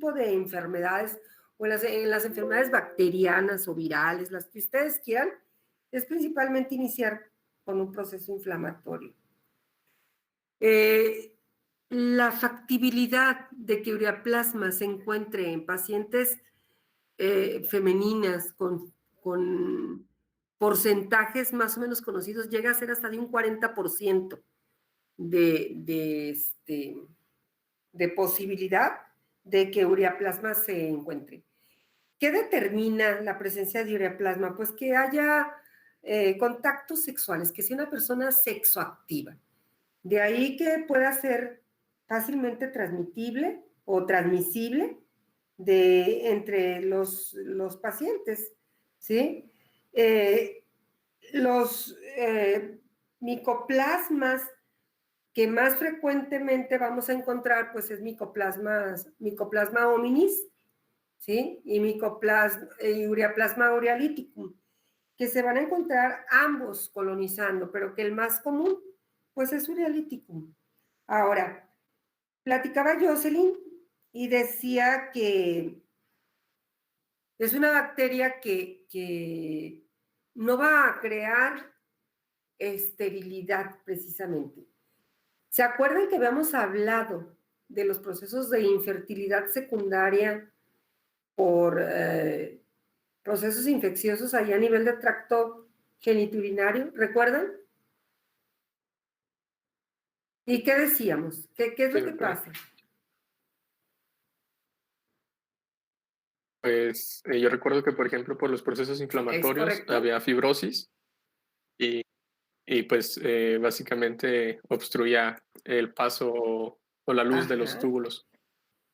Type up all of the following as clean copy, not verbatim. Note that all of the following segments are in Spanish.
tipo de enfermedades, o en las enfermedades bacterianas o virales, las que ustedes quieran, es principalmente iniciar con un proceso inflamatorio. La factibilidad de que ureaplasma se encuentre en pacientes femeninas con porcentajes más o menos conocidos llega a ser hasta de un 40% de posibilidad de que ureaplasma se encuentre. ¿Qué determina la presencia de ureaplasma? Pues que haya contactos sexuales, que sea una persona sexoactiva. De ahí que pueda ser fácilmente transmitible o transmisible entre los pacientes, ¿sí? Los micoplasmas que más frecuentemente vamos a encontrar, pues es micoplasma hominis, ¿sí? Y ureaplasma urealyticum, que se van a encontrar ambos colonizando, pero que el más común, pues es urealyticum. Ahora, platicaba Jocelyn y decía que es una bacteria que no va a crear esterilidad precisamente. ¿Se acuerdan que habíamos hablado de los procesos de infertilidad secundaria por procesos infecciosos allá a nivel de tracto genitourinario? ¿Recuerdan? ¿Y qué decíamos? ¿Qué es lo que pasa? Pues yo recuerdo que, por ejemplo, por los procesos inflamatorios había fibrosis y pues básicamente obstruía el paso o la luz de los túbulos.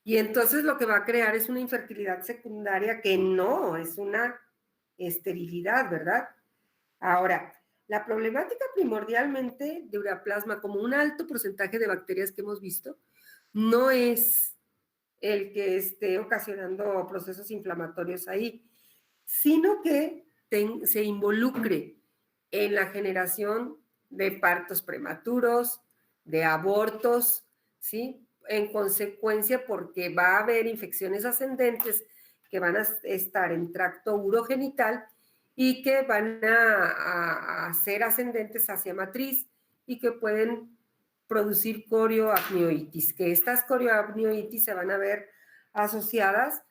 Y entonces lo que va a crear es una infertilidad secundaria que no es una esterilidad, ¿verdad? Ahora, la problemática primordialmente de ureaplasma, como un alto porcentaje de bacterias que hemos visto, no es el que esté ocasionando procesos inflamatorios ahí, sino que se involucre en la generación de partos prematuros, de abortos, ¿sí? En consecuencia, porque va a haber infecciones ascendentes que van a estar en tracto urogenital y que van a ser ascendentes hacia matriz y que pueden producir corioamnioitis, que estas corioamnioitis se van a ver asociadas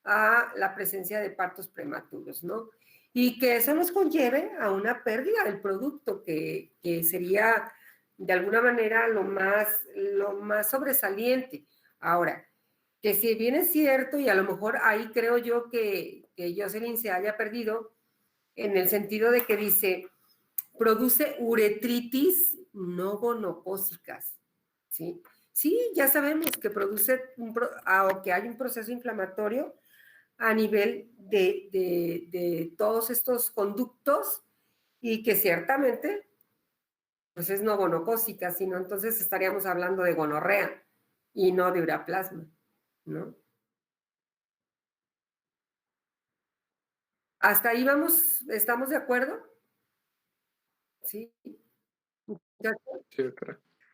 a la presencia de partos prematuros, ¿no? Y que eso nos conlleve a una pérdida del producto, que sería de alguna manera lo más sobresaliente. Ahora, que si bien es cierto, y a lo mejor ahí creo yo que Jocelyn se haya perdido, en el sentido de que dice, produce uretritis no gonocócicas, ¿sí? Sí, ya sabemos que produce, o que hay un proceso inflamatorio a nivel de todos estos conductos y que ciertamente pues es no gonocócica, sino entonces estaríamos hablando de gonorrea y no de ureaplasma, ¿no? ¿Hasta ahí vamos? ¿Estamos de acuerdo? Sí.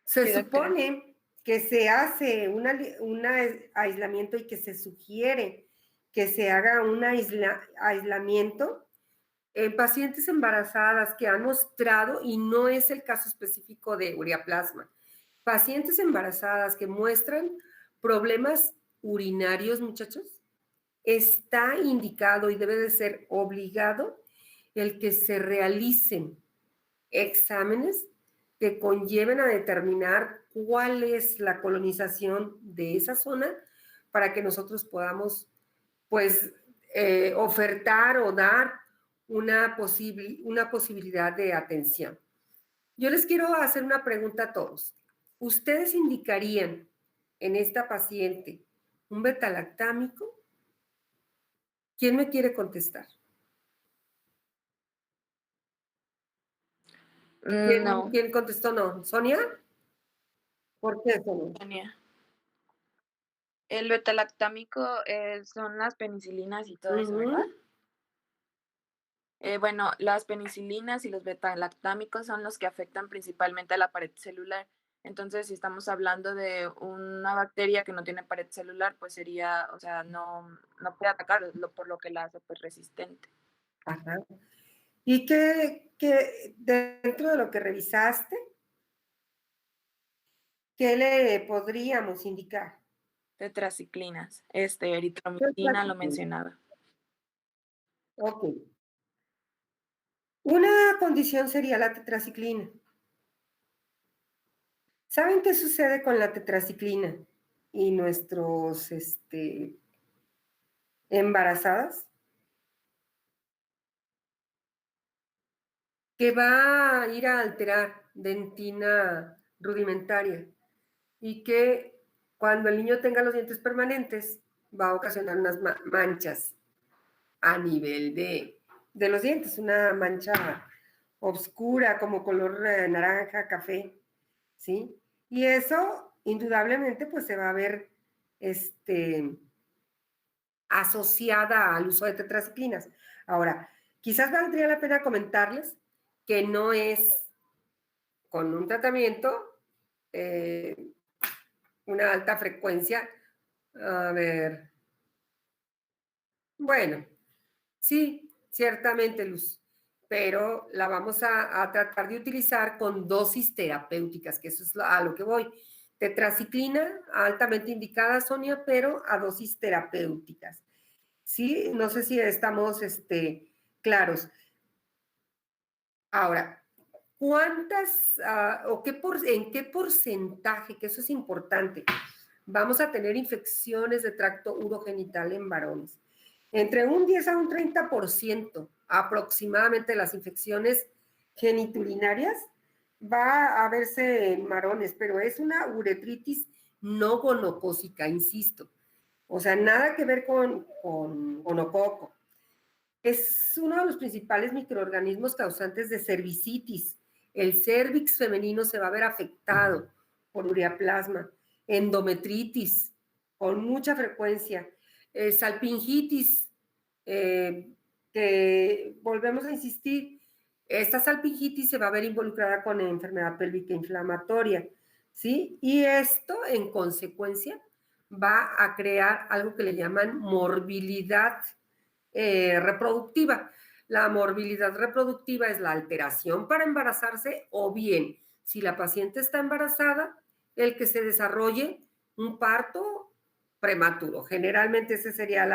Se supone que se hace un aislamiento y que se sugiere que se haga un aislamiento en pacientes embarazadas que han mostrado, y no es el caso específico de ureaplasma, pacientes embarazadas que muestran problemas urinarios, muchachos, está indicado y debe de ser obligado el que se realicen exámenes que conlleven a determinar cuál es la colonización de esa zona para que nosotros podamos, pues, ofertar o dar una posibilidad de atención. Yo les quiero hacer una pregunta a todos. ¿Ustedes indicarían en esta paciente un betalactámico? ¿Quién me quiere contestar? No. ¿Quién contestó no? ¿Sonia? ¿Por qué, Sonia? El betalactámico son las penicilinas y todo eso, ¿verdad? Bueno, las penicilinas y los betalactámicos son los que afectan principalmente a la pared celular Entonces, si estamos hablando de una bacteria que no tiene pared celular, pues sería, o sea, no puede atacar, por lo que la hace pues resistente. Ajá. ¿Y qué dentro de lo que revisaste, qué le podríamos indicar? Tetraciclinas, eritromicina lo mencionaba. Ok. Una condición sería la tetraciclina. ¿Saben qué sucede con la tetraciclina y nuestros embarazadas? Que va a ir a alterar dentina rudimentaria y que cuando el niño tenga los dientes permanentes va a ocasionar unas manchas a nivel de los dientes, una mancha oscura como color naranja, café, ¿sí? Y eso indudablemente pues se va a ver asociada al uso de tetraciclinas. Ahora, quizás valdría la pena comentarles que no es con un tratamiento una alta frecuencia. A ver, bueno, sí, ciertamente, Luz, pero la vamos a tratar de utilizar con dosis terapéuticas, que eso es a lo que voy. Tetraciclina, altamente indicada, Sonia, pero a dosis terapéuticas. Sí, no sé si estamos claros. Ahora, ¿cuántas o en qué porcentaje, que eso es importante, vamos a tener infecciones de tracto urogenital en varones? Entre un 10 a un 30% aproximadamente de las infecciones geniturinarias va a verse en varones, pero es una uretritis no gonocócica, insisto. O sea, nada que ver con gonococo. Es uno de los principales microorganismos causantes de cervicitis. El cérvix femenino se va a ver afectado por ureaplasma, endometritis con mucha frecuencia, salpingitis, que volvemos a insistir, esta salpingitis se va a ver involucrada con enfermedad pélvica inflamatoria, ¿sí? Y esto, en consecuencia, va a crear algo que le llaman morbilidad reproductiva. La morbilidad reproductiva es la alteración para embarazarse o bien, si la paciente está embarazada, el que se desarrolle un parto prematuro. Generalmente esa sería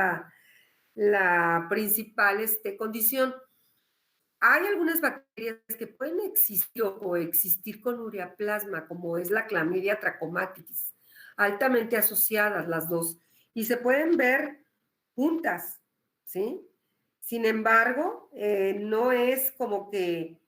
la principal condición. Hay algunas bacterias que pueden existir o coexistir con ureaplasma, como es la Chlamydia trachomatis, altamente asociadas las dos, y se pueden ver juntas, ¿sí? Sin embargo, no es como que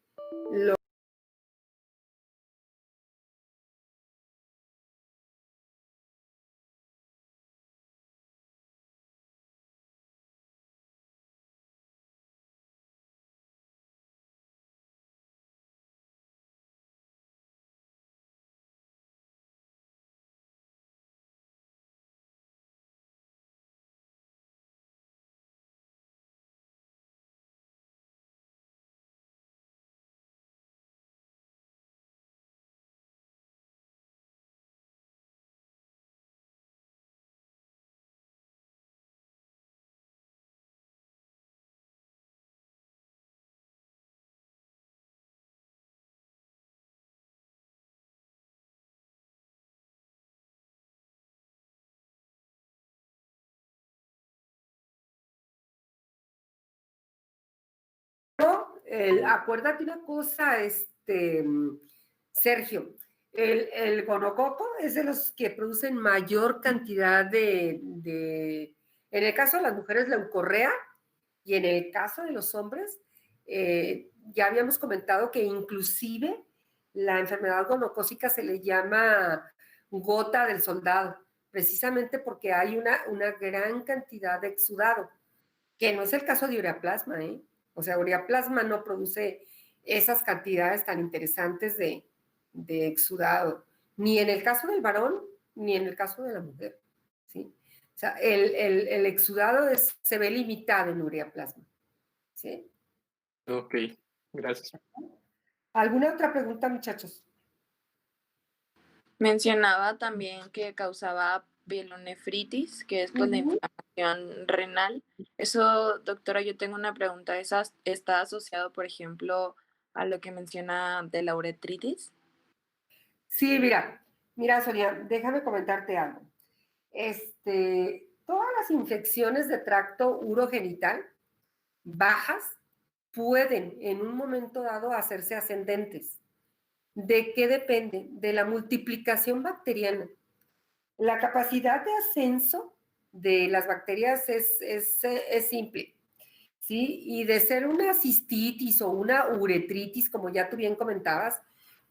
acuérdate una cosa, Sergio, el gonococo es de los que producen mayor cantidad en el caso de las mujeres, leucorrea, y en el caso de los hombres, ya habíamos comentado que inclusive la enfermedad gonocócica se le llama gota del soldado, precisamente porque hay una gran cantidad de exudado, que no es el caso de ureaplasma, ¿eh? O sea, ureaplasma no produce esas cantidades tan interesantes de exudado, ni en el caso del varón, ni en el caso de la mujer, ¿sí? O sea, el exudado se ve limitado en ureaplasma, ¿sí? Ok, gracias. ¿Alguna otra pregunta, muchachos? Mencionaba también que causaba pielonefritis, que es pues la inflamación renal. Eso, doctora, yo tengo una pregunta. ¿Está asociado, por ejemplo, a lo que menciona de la uretritis? Sí, mira, Sonia, déjame comentarte algo. Todas las infecciones de tracto urogenital bajas pueden en un momento dado hacerse ascendentes. ¿De qué depende? De la multiplicación bacteriana. La capacidad de ascenso de las bacterias es simple, ¿sí? Y de ser una cistitis o una uretritis, como ya tú bien comentabas,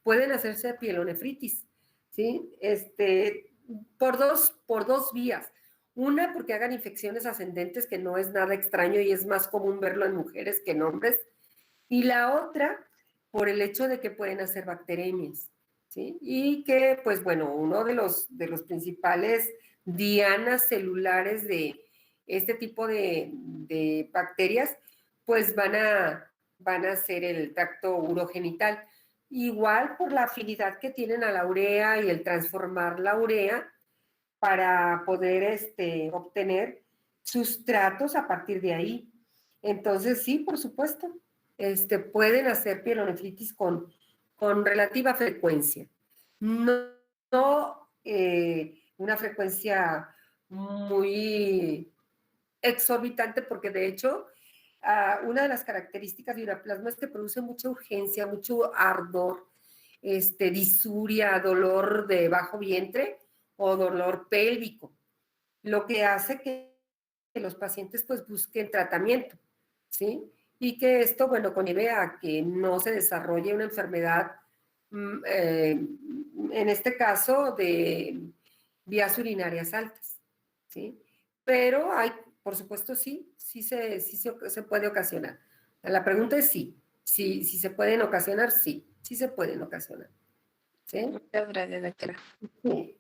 pueden hacerse pielonefritis, ¿sí? Por dos vías. Una, porque hagan infecciones ascendentes, que no es nada extraño y es más común verlo en mujeres que en hombres. Y la otra, por el hecho de que pueden hacer bacteremias, ¿sí? Y que, pues bueno, uno de los principales dianas celulares de este tipo de bacterias, pues van a ser el tracto urogenital. Igual por la afinidad que tienen a la urea y el transformar la urea para poder obtener sustratos a partir de ahí. Entonces, sí, por supuesto, pueden hacer pielonefritis con relativa frecuencia. No, no una frecuencia muy exorbitante, porque de hecho, una de las características de Ureaplasma es que produce mucha urgencia, mucho ardor, disuria, dolor de bajo vientre o dolor pélvico, lo que hace que los pacientes pues busquen tratamiento, ¿sí? Y que esto, bueno, conlleve a que no se desarrolle una enfermedad, en este caso, de vías urinarias altas, ¿sí? Pero hay, por supuesto, sí se puede ocasionar. La pregunta es sí. Si se pueden ocasionar, sí se pueden ocasionar. ¿Sí? Muchas gracias, doctora. Sí.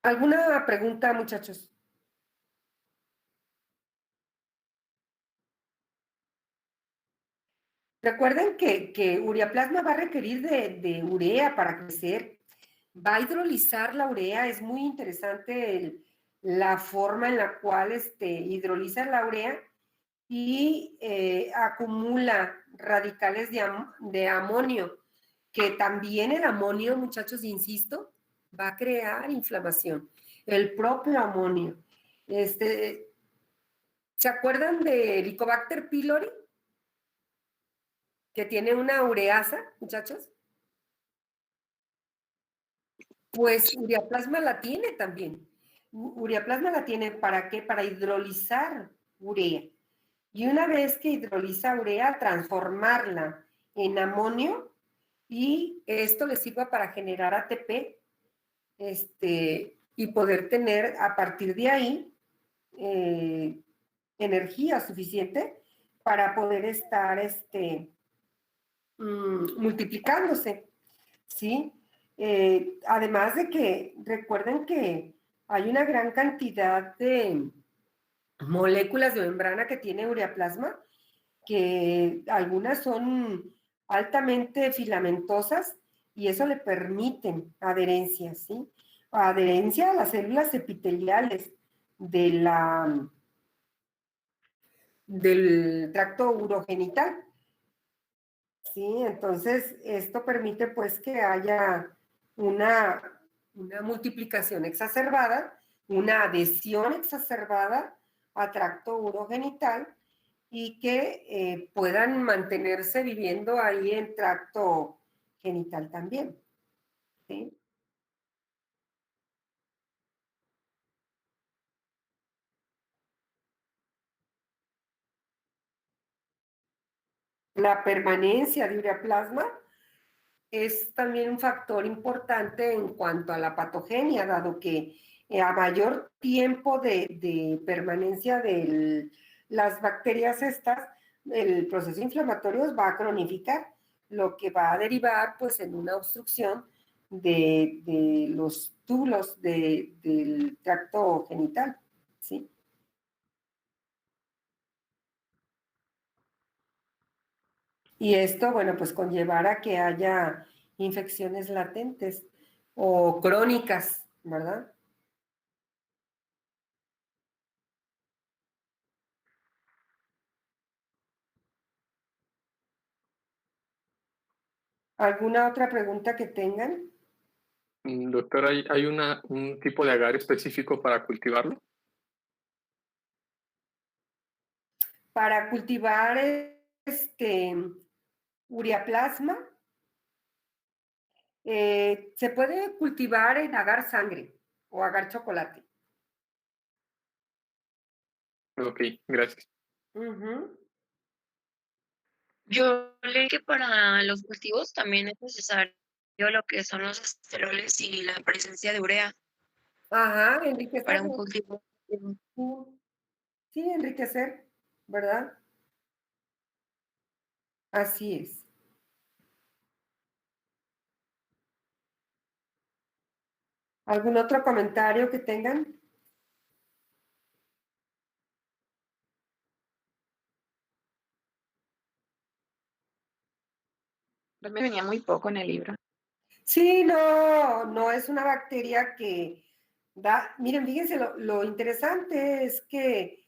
¿Alguna pregunta, muchachos? Recuerden que ureaplasma va a requerir de urea para crecer, va a hidrolizar la urea, es muy interesante la forma en la cual hidroliza la urea y acumula radicales de amonio, que también el amonio, muchachos, insisto, va a crear inflamación. El propio amonio. ¿Se acuerdan de Helicobacter pylori? Que tiene una ureasa, muchachos. Pues ureaplasma la tiene también. Ureaplasma la tiene, ¿para qué? Para hidrolizar urea. Y una vez que hidroliza urea, transformarla en amonio y esto le sirva para generar ATP, y poder tener a partir de ahí energía suficiente para poder estar multiplicándose, ¿sí? Además de que recuerden que hay una gran cantidad de moléculas de membrana que tiene ureaplasma, que algunas son altamente filamentosas y eso le permiten adherencia, ¿sí? Adherencia a las células epiteliales del tracto urogenital. Sí, entonces esto permite pues que haya una, una multiplicación exacerbada, una adhesión exacerbada a tracto urogenital y que puedan mantenerse viviendo ahí en tracto genital también. ¿Sí? La permanencia de ureaplasma es también un factor importante en cuanto a la patogenia, dado que a mayor tiempo de permanencia de las bacterias estas, el proceso inflamatorio va a cronificar, lo que va a derivar pues en una obstrucción de los túbulos del tracto genital, ¿sí? Y esto, bueno, pues conllevará que haya infecciones latentes o crónicas, ¿verdad? ¿Alguna otra pregunta que tengan? Doctor, ¿hay un tipo de agar específico para cultivarlo? Para cultivar ureaplasma, se puede cultivar en agar sangre o agar chocolate. Ok, gracias. Yo leí que para los cultivos también es necesario lo que son los esteroles y la presencia de urea Ajá, enriquecer. para un cultivo. Sí, enriquecer, ¿verdad? Así es. ¿Algún otro comentario que tengan? Me venía muy poco en el libro. Sí, no es una bacteria que da, miren, fíjense, lo interesante es que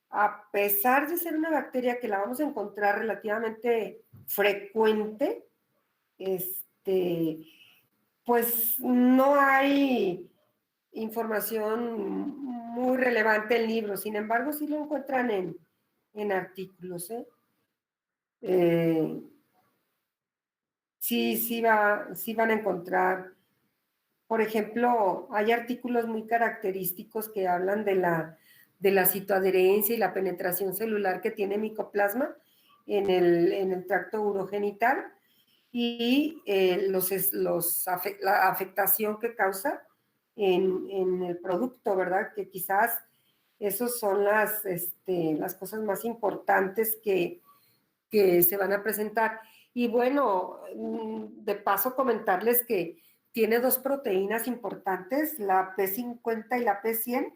a pesar de ser una bacteria que la vamos a encontrar relativamente frecuente, pues no hay información muy relevante en libros. Sin embargo, sí lo encuentran en artículos, ¿eh? Sí van a encontrar. Por ejemplo, hay artículos muy característicos que hablan de la citoadherencia y la penetración celular que tiene micoplasma en el tracto urogenital y la afectación que causa en el producto, ¿verdad? Que quizás esas son las cosas más importantes que se van a presentar. Y bueno, de paso comentarles que tiene dos proteínas importantes, la P50 y la P100,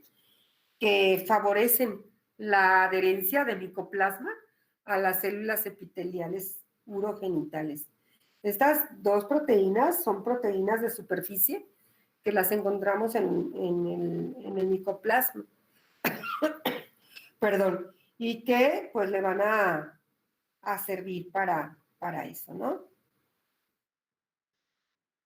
que favorecen la adherencia de micoplasma a las células epiteliales urogenitales. Estas dos proteínas son proteínas de superficie que las encontramos en el micoplasma. Perdón. Y que pues le van a servir para eso, ¿no?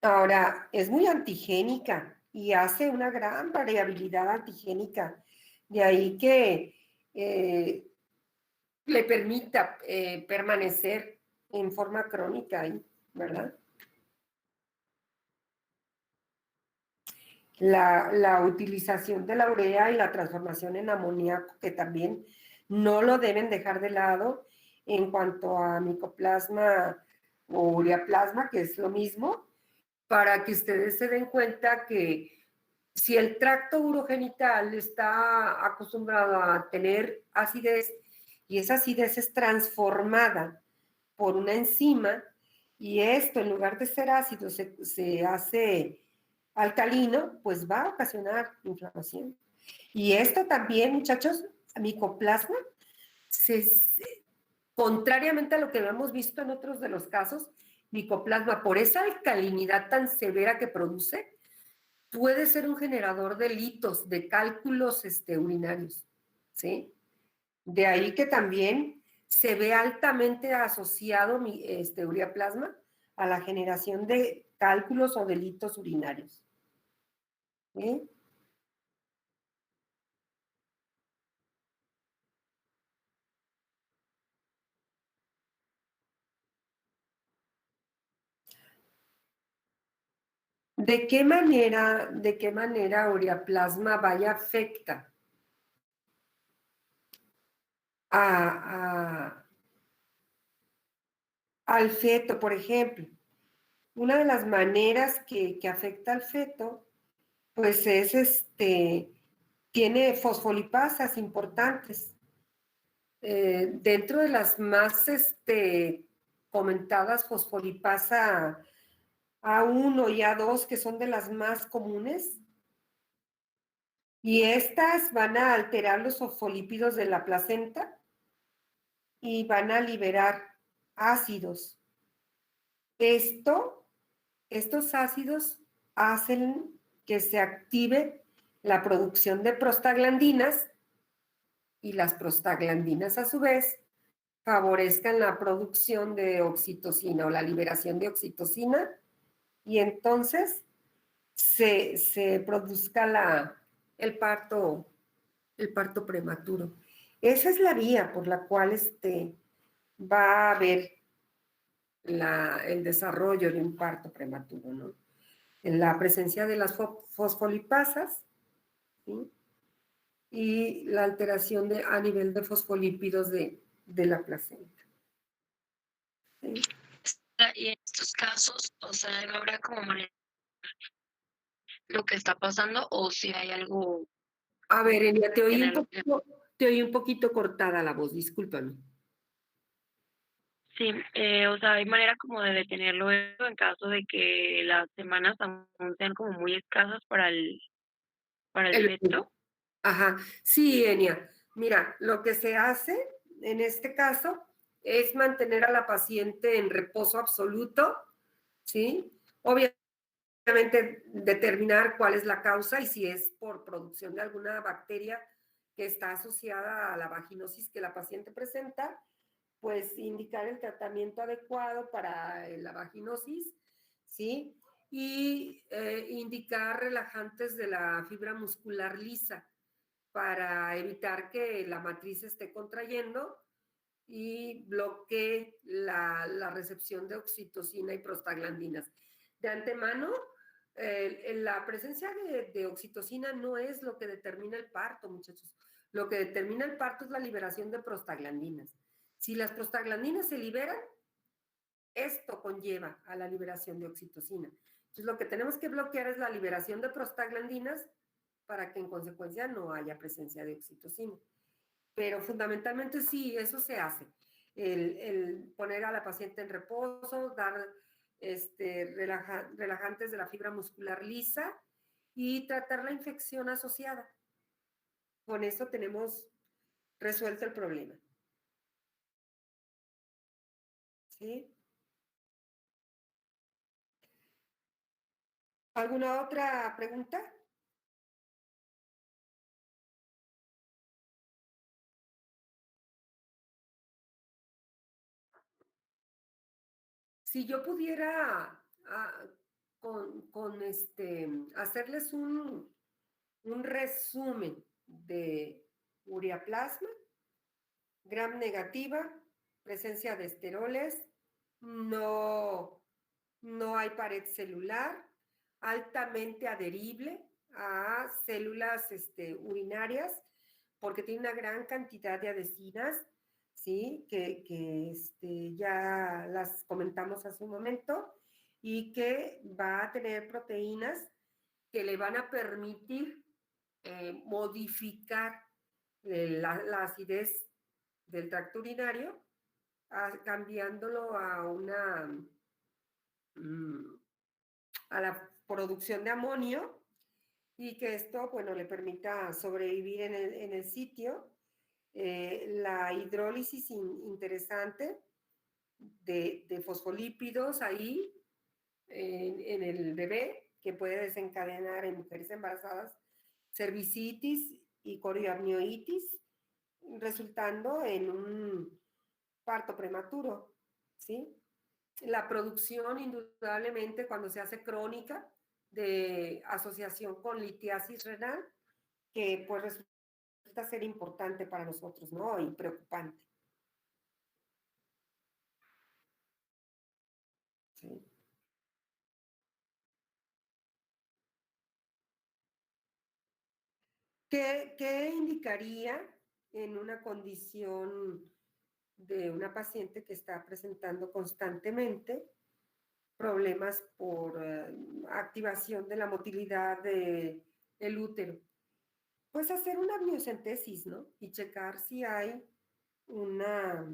Ahora, es muy antigénica y hace una gran variabilidad antigénica. De ahí que le permita permanecer en forma crónica, ¿verdad? La utilización de la urea y la transformación en amoníaco, que también no lo deben dejar de lado en cuanto a micoplasma o ureaplasma, que es lo mismo, para que ustedes se den cuenta que si el tracto urogenital está acostumbrado a tener acidez y esa acidez es transformada por una enzima y esto en lugar de ser ácido se hace alcalino, pues va a ocasionar inflamación. Y esto también, muchachos, micoplasma, contrariamente a lo que hemos visto en otros de los casos, micoplasma, por esa alcalinidad tan severa que produce, puede ser un generador de litos, de cálculos urinarios, ¿sí? De ahí que también se ve altamente asociado ureaplasma a la generación de cálculos o delitos urinarios. ¿Sí? ¿De qué manera ureaplasma vaya afecta al feto, por ejemplo? Una de las maneras que afecta al feto, pues tiene fosfolipasas importantes. Dentro de las más comentadas, fosfolipasa A1 y A2, que son de las más comunes, y estas van a alterar los fosfolípidos de la placenta y van a liberar ácidos. Estos ácidos hacen que se active la producción de prostaglandinas y las prostaglandinas a su vez favorezcan la producción de oxitocina o la liberación de oxitocina y entonces se produzca el parto prematuro. Esa es la vía por la cual va a haber el desarrollo de un parto prematuro, ¿no? En la presencia de las fosfolipasas, ¿sí? Y la alteración a nivel de fosfolípidos de la placenta. ¿Sí? Y en estos casos, o sea, no habrá como manera lo que está pasando o si hay algo. A ver, Elia, te oí un poquito cortada la voz, discúlpame. Sí, o sea, hay manera como de detenerlo en caso de que las semanas aún sean como muy escasas para el feto. Ajá, sí, Enia. Mira, lo que se hace en este caso es mantener a la paciente en reposo absoluto, ¿sí? Obviamente determinar cuál es la causa y si es por producción de alguna bacteria que está asociada a la vaginosis que la paciente presenta, pues indicar el tratamiento adecuado para la vaginosis, ¿sí? Y indicar relajantes de la fibra muscular lisa para evitar que la matriz esté contrayendo y bloquee la recepción de oxitocina y prostaglandinas. De antemano, la presencia de oxitocina no es lo que determina el parto, muchachos. Lo que determina el parto es la liberación de prostaglandinas. Si las prostaglandinas se liberan, esto conlleva a la liberación de oxitocina. Entonces, lo que tenemos que bloquear es la liberación de prostaglandinas para que en consecuencia no haya presencia de oxitocina. Pero fundamentalmente sí, eso se hace. El poner a la paciente en reposo, dar relajantes de la fibra muscular lisa y tratar la infección asociada. Con eso tenemos resuelto el problema. ¿Sí? ¿Alguna otra pregunta? Si yo pudiera hacerles un resumen de ureaplasma, gram negativa, presencia de esteroles, no hay pared celular, altamente adherible a células urinarias, porque tiene una gran cantidad de adhesinas, ¿sí? Que ya las comentamos hace un momento, y que va a tener proteínas que le van a permitir modificar la acidez del tracto urinario, cambiándolo a la producción de amonio, y que esto, bueno, le permita sobrevivir en el sitio. La hidrólisis interesante de fosfolípidos ahí en el bebé, que puede desencadenar en mujeres embarazadas cervicitis y corioamnionitis, resultando en un parto prematuro, ¿sí? La producción, indudablemente, cuando se hace crónica, de asociación con litiasis renal, que pues resulta ser importante para nosotros, ¿no? Y preocupante. ¿Sí? ¿Qué indicaría en una condición de una paciente que está presentando constantemente problemas por activación de la motilidad del útero? Pues hacer una amniocentesis, ¿no? Y checar si hay una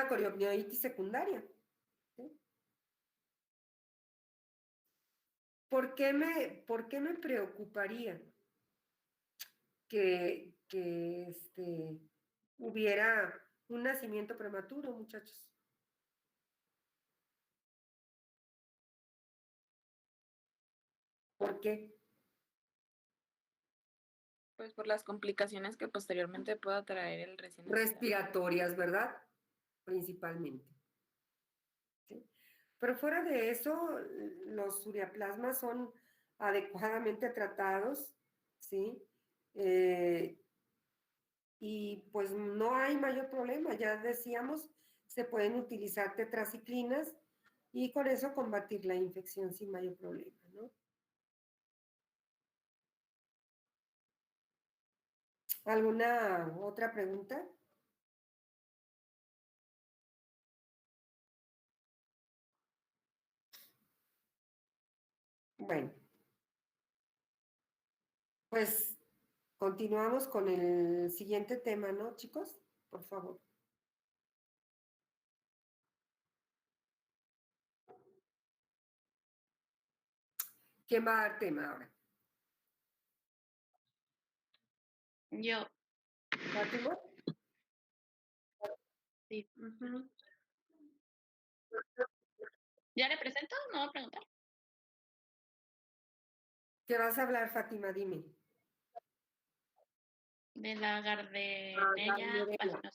coriomnionitis secundaria. ¿Sí? ¿Por qué me preocuparía que hubiera un nacimiento prematuro, muchachos. ¿Por qué? Pues por las complicaciones que posteriormente pueda traer el recién nacido. Respiratorias, ¿verdad? Principalmente. ¿Sí? Pero fuera de eso, los ureaplasmas son adecuadamente tratados, ¿sí? Y pues no hay mayor problema, ya decíamos, se pueden utilizar tetraciclinas y con eso combatir la infección sin mayor problema, ¿no? ¿Alguna otra pregunta? Bueno, pues continuamos con el siguiente tema, ¿no, chicos? Por favor. ¿Quién va a dar tema ahora? Yo. ¿Fátima? Sí. Uh-huh. ¿Ya le presento? ¿No va a preguntar? ¿Qué vas a hablar, Fátima? Dime. De la Gardnerella vaginosa.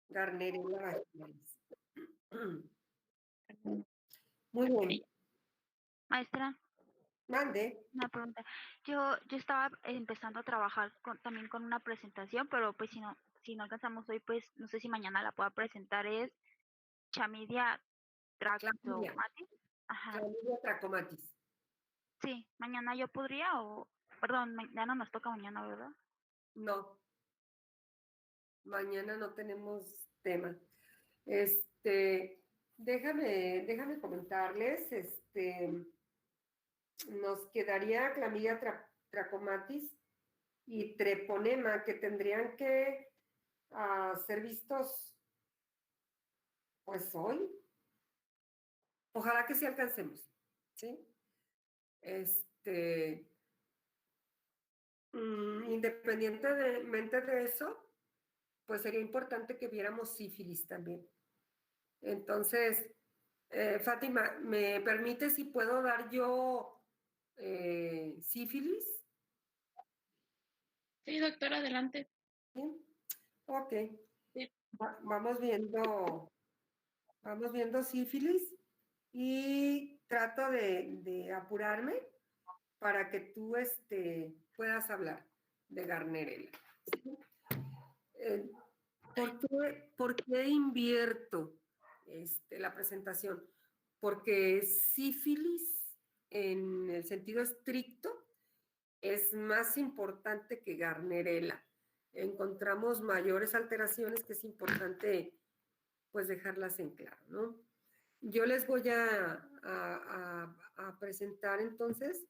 Gardnerella vaginalis. Muy bien. Maestra, Mande. una pregunta. Yo estaba empezando a trabajar también con una presentación, pero pues si no alcanzamos hoy, pues no sé si mañana la pueda presentar. Es Chlamydia trachomatis. Ajá. Chlamydia trachomatis. Sí, mañana yo podría perdón, ya no nos toca mañana, ¿verdad? No. Mañana no tenemos tema. Déjame comentarles, nos quedaría clamidia trachomatis y treponema que tendrían que ser vistos pues hoy. Ojalá que sí alcancemos, ¿sí? Independientemente de eso, pues sería importante que viéramos sífilis también. Entonces, Fátima, ¿me permite si puedo dar yo sífilis? Sí, doctora, adelante. ¿Sí? Ok. Sí. Vamos viendo sífilis y trato de apurarme para que tú puedas hablar de Gardnerella. ¿Sí? ¿Por qué invierto la presentación? Porque sífilis, en el sentido estricto, es más importante que Gardnerella. Encontramos mayores alteraciones que es importante pues dejarlas en claro, ¿no? Yo les voy a presentar entonces,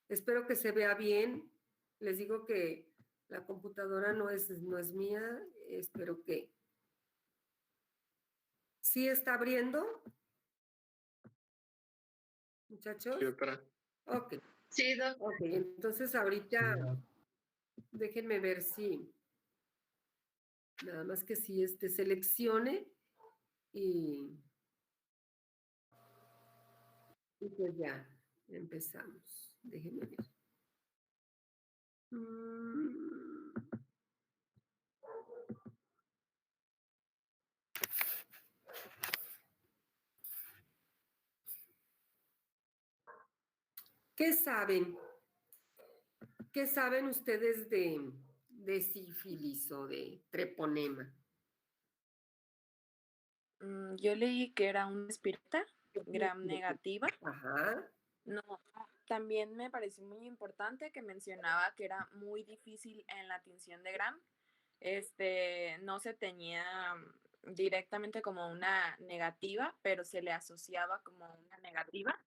espero que se vea bien, les digo que la computadora no es mía, espero que sí está abriendo, muchachos. Sí, doctora. Ok. Sí, doctora. Ok, entonces ahorita déjenme ver si, nada más que si seleccione y pues ya empezamos. Déjenme ver. ¿Qué saben? ¿Qué saben ustedes de sífilis o de treponema? Yo leí que era una espirita gram negativa. Ajá. No, también me pareció muy importante que mencionaba que era muy difícil en la tinción de gram. No se tenía directamente como una negativa, pero se le asociaba como una negativa.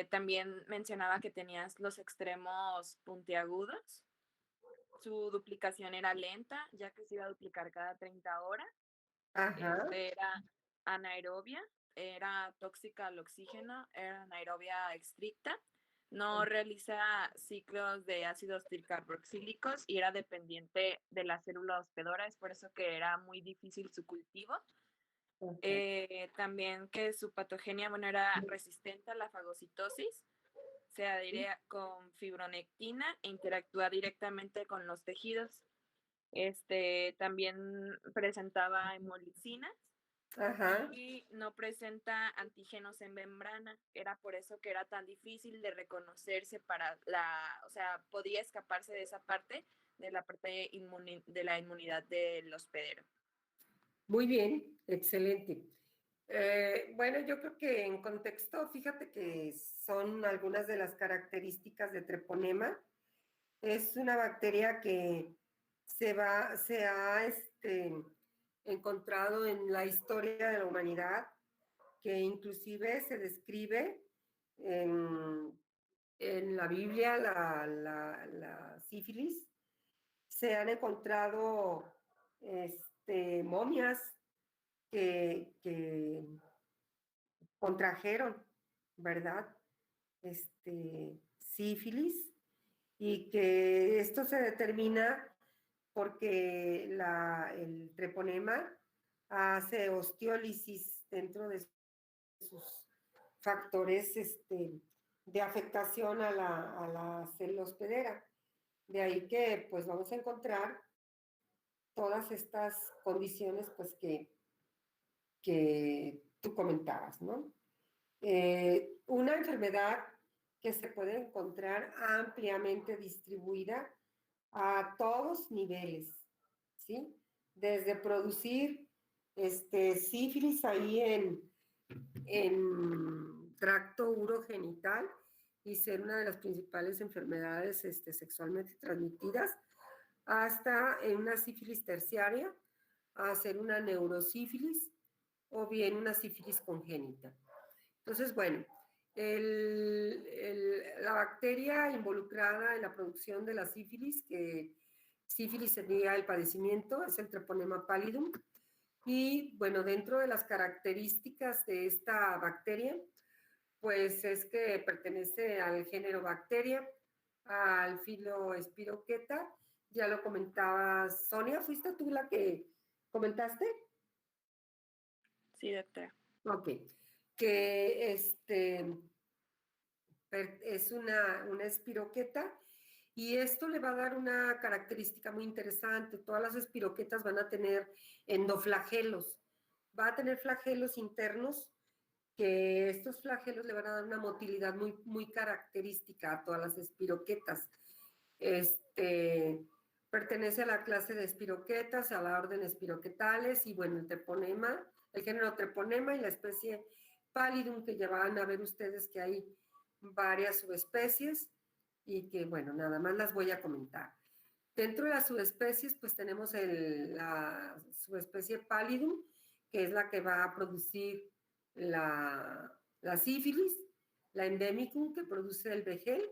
También mencionaba que tenías los extremos puntiagudos. Su duplicación era lenta, ya que se iba a duplicar cada 30 horas. Ajá. Era anaerobia, era tóxica al oxígeno, era anaerobia estricta. no realiza ciclos de ácidos tricarboxílicos y era dependiente de la célula hospedora, es por eso que era muy difícil su cultivo. También que su patogenia, bueno, era resistente a la fagocitosis, se adhiere con fibronectina e interactúa directamente con los tejidos. También presentaba hemolicinas. Ajá. Y no presenta antígenos en membrana. Era por eso que era tan difícil de reconocerse o sea, podía escaparse de esa parte, de la parte de la inmunidad del hospedero. Muy bien, excelente. Bueno, yo creo que en contexto, fíjate que son algunas de las características de treponema. Es una bacteria que se ha encontrado en la historia de la humanidad, que inclusive se describe en la Biblia, la sífilis. Se han encontrado momias que contrajeron, ¿verdad? Sífilis, y que esto se determina porque el treponema hace osteólisis dentro de sus factores de afectación a la célula hospedera. De ahí que pues vamos a encontrar todas estas condiciones pues que tú comentabas, ¿no? Una enfermedad que se puede encontrar ampliamente distribuida a todos niveles, ¿sí? Desde producir sífilis ahí en tracto urogenital y ser una de las principales enfermedades sexualmente transmitidas, hasta en una sífilis terciaria, a ser una neurosífilis o bien una sífilis congénita. Entonces, bueno, la bacteria involucrada en la producción de la sífilis, que sífilis sería el padecimiento, es el Treponema pallidum. Y bueno, dentro de las características de esta bacteria, pues es que pertenece al género Bacteria, al filo Spirocheta. Ya lo comentaba Sonia, ¿fuiste tú la que comentaste? Sí, doctora. Ok, que es una espiroqueta, y esto le va a dar una característica muy interesante. Todas las espiroquetas van a tener endoflagelos, va a tener flagelos internos, que estos flagelos le van a dar una motilidad muy, muy característica a todas las espiroquetas. Pertenece a la clase de espiroquetas, a la orden espiroquetales, y bueno, el género Treponema y la especie Pallidum, que ya van a ver ustedes que hay varias subespecies y que, bueno, nada más las voy a comentar. Dentro de las subespecies, pues tenemos la subespecie Pallidum, que es la que va a producir la sífilis, la Endemicum, que produce el vegel,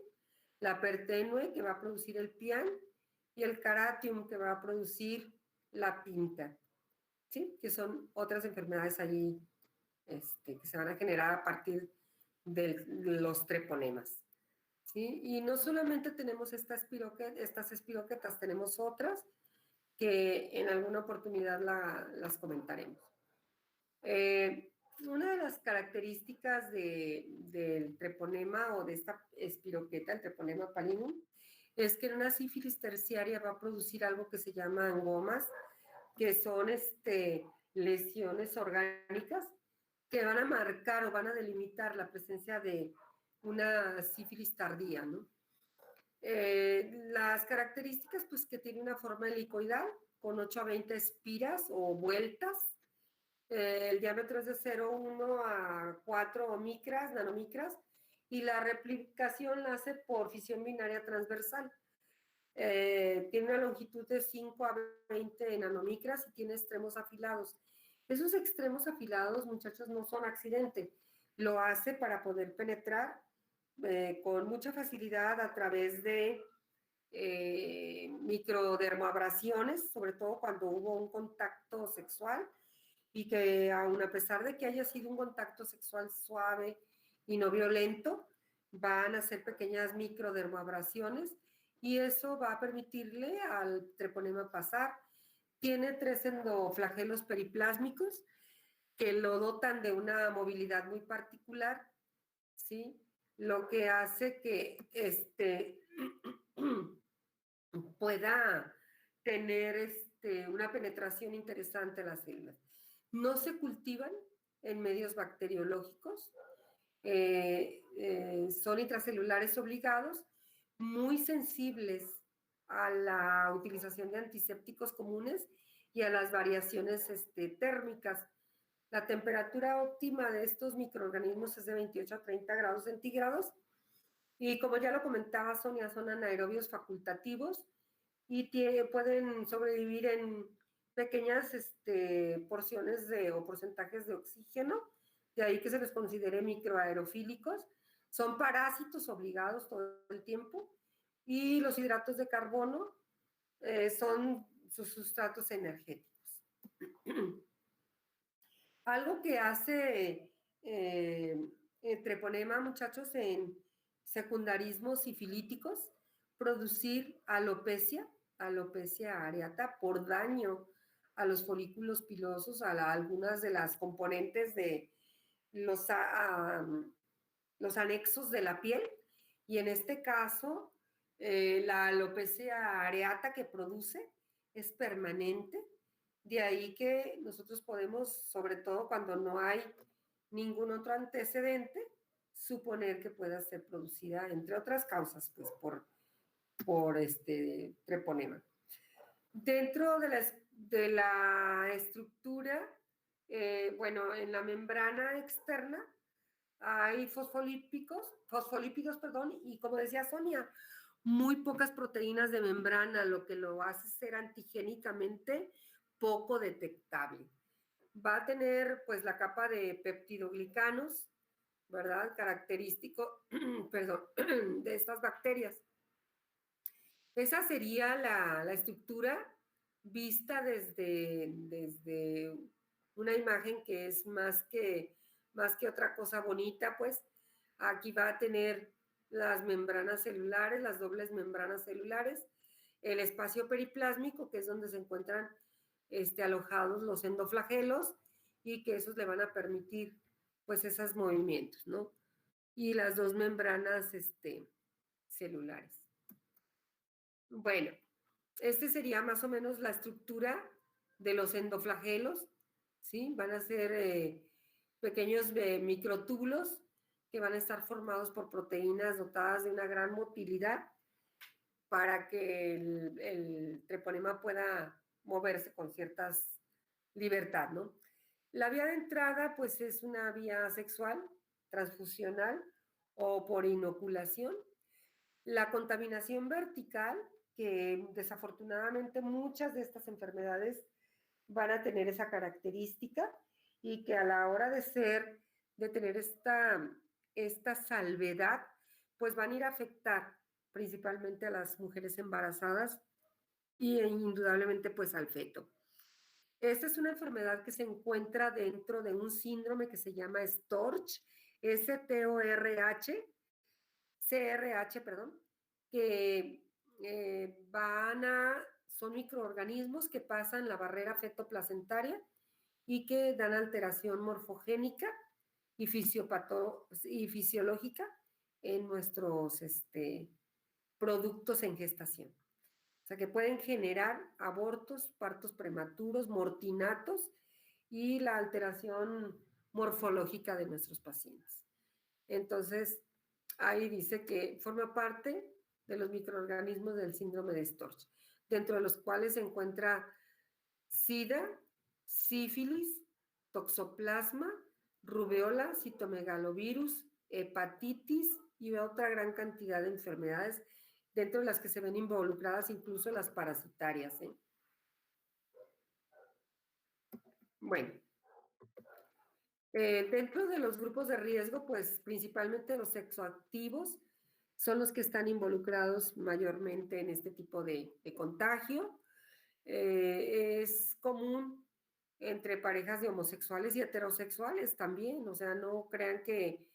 la Pertenue, que va a producir el pian, y el Caratium, que va a producir la pinta, ¿sí? Que son otras enfermedades allí que se van a generar a partir de los treponemas, ¿sí? Y no solamente tenemos estas espiroquetas, tenemos otras que en alguna oportunidad las comentaremos. Una de las características del treponema o de esta espiroqueta, el Treponema pallidum, es que en una sífilis terciaria va a producir algo que se llama angomas, que son lesiones orgánicas que van a marcar o van a delimitar la presencia de una sífilis tardía, ¿no? Las características, pues que tiene una forma helicoidal con 8 a 20 espiras o vueltas. El diámetro es de 0,1 a 4 nanomicras, y la replicación la hace por fisión binaria transversal. Tiene una longitud de 5 a 20 nanomicras y tiene extremos afilados. Esos extremos afilados, muchachos, no son accidente. Lo hace para poder penetrar con mucha facilidad a través de microdermoabrasiones, sobre todo cuando hubo un contacto sexual, y que aun a pesar de que haya sido un contacto sexual suave y no violento, van a hacer pequeñas microdermoabrasiones y eso va a permitirle al treponema pasar. Tiene 3 endoflagelos periplásmicos que lo dotan de una movilidad muy particular, ¿sí? Lo que hace que pueda tener una penetración interesante en las células. No se cultivan en medios bacteriológicos, son intracelulares obligados, muy sensibles a la utilización de antisépticos comunes y a las variaciones térmicas. La temperatura óptima de estos microorganismos es de 28 a 30 grados centígrados y como ya lo comentaba Sonia, son anaerobios facultativos y pueden sobrevivir en pequeñas porciones o porcentajes de oxígeno, de ahí que se les considere microaerofílicos. Son parásitos obligados todo el tiempo y los hidratos de carbono son sus sustratos energéticos. Algo que hace treponema, muchachos, en secundarismos sifilíticos, producir alopecia areata por daño a los folículos pilosos, algunas de las componentes de los anexos de la piel, y en este caso la alopecia areata que produce es permanente, de ahí que nosotros podemos, sobre todo cuando no hay ningún otro antecedente, suponer que pueda ser producida, entre otras causas, pues por treponema. Dentro de la estructura, bueno, en la membrana externa hay fosfolípidos, y como decía Sonia, muy pocas proteínas de membrana, lo que lo hace ser antigénicamente poco detectable. Va a tener pues la capa de peptidoglicanos, ¿verdad? Característico, perdón, de estas bacterias. Esa sería la estructura vista desde una imagen que es más que otra cosa bonita, pues aquí va a tener las membranas celulares, las dobles membranas celulares, el espacio periplásmico, que es donde se encuentran alojados los endoflagelos y que esos le van a permitir pues esos movimientos, ¿no? Y las 2 membranas celulares. Bueno, sería más o menos la estructura de los endoflagelos, ¿sí? Van a ser pequeños microtúbulos que van a estar formados por proteínas dotadas de una gran motilidad para que el treponema pueda moverse con cierta libertad, ¿no? La vía de entrada, pues, es una vía sexual, transfusional o por inoculación. La contaminación vertical, que desafortunadamente muchas de estas enfermedades van a tener esa característica y que a la hora de tener esta salvedad, pues van a ir a afectar principalmente a las mujeres embarazadas y indudablemente pues al feto. Esta es una enfermedad que se encuentra dentro de un síndrome que se llama STORCH, CRH, perdón, que son microorganismos que pasan la barrera fetoplacentaria y que dan alteración morfogénica y fisiológica en nuestros productos en gestación. O sea, que pueden generar abortos, partos prematuros, mortinatos y la alteración morfológica de nuestros pacientes. Entonces, ahí dice que forma parte de los microorganismos del síndrome de Storch, dentro de los cuales se encuentra SIDA, sífilis, toxoplasma, rubeola, citomegalovirus, hepatitis y otra gran cantidad de enfermedades, dentro de las que se ven involucradas incluso las parasitarias. Bueno, dentro de los grupos de riesgo, pues principalmente los sexoactivos son los que están involucrados mayormente en este tipo de contagio. Es común entre parejas de homosexuales y heterosexuales también, o sea, no crean que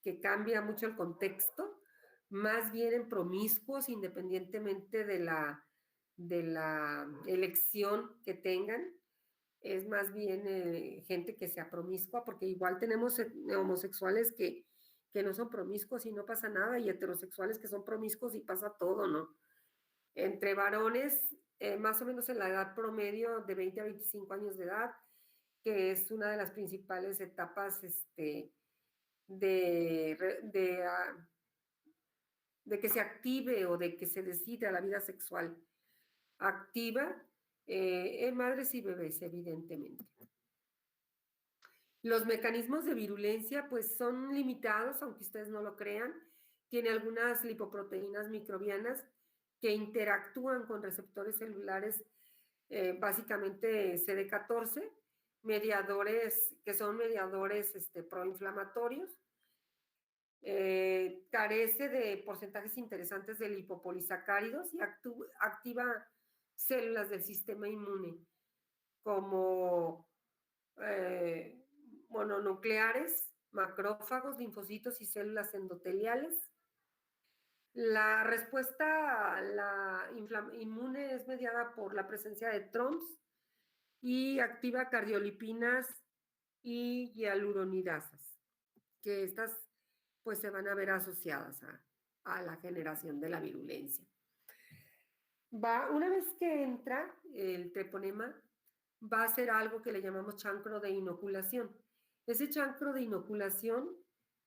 que cambia mucho el contexto, más bien en promiscuos, independientemente de la elección que tengan. Es más bien gente que sea promiscua, porque igual tenemos homosexuales que no son promiscuos y no pasa nada, y heterosexuales que son promiscuos y pasa todo, ¿no? Entre varones, más o menos en la edad promedio de 20 a 25 años de edad, que es una de las principales etapas de que se active o de que se decida la vida sexual activa en madres y bebés, evidentemente. Los mecanismos de virulencia pues son limitados, aunque ustedes no lo crean. Tiene algunas lipoproteínas microbianas que interactúan con receptores celulares, básicamente CD14, mediadores que son mediadores proinflamatorios. Carece de porcentajes interesantes de lipopolisacáridos y activa células del sistema inmune como mononucleares, macrófagos, linfocitos y células endoteliales. La respuesta a la inmune es mediada por la presencia de TROMS y activa cardiolipinas y hialuronidasas, que estas pues se van a ver asociadas a la generación de la virulencia. Una vez que entra el treponema, va a ser algo que le llamamos chancro de inoculación. Ese chancro de inoculación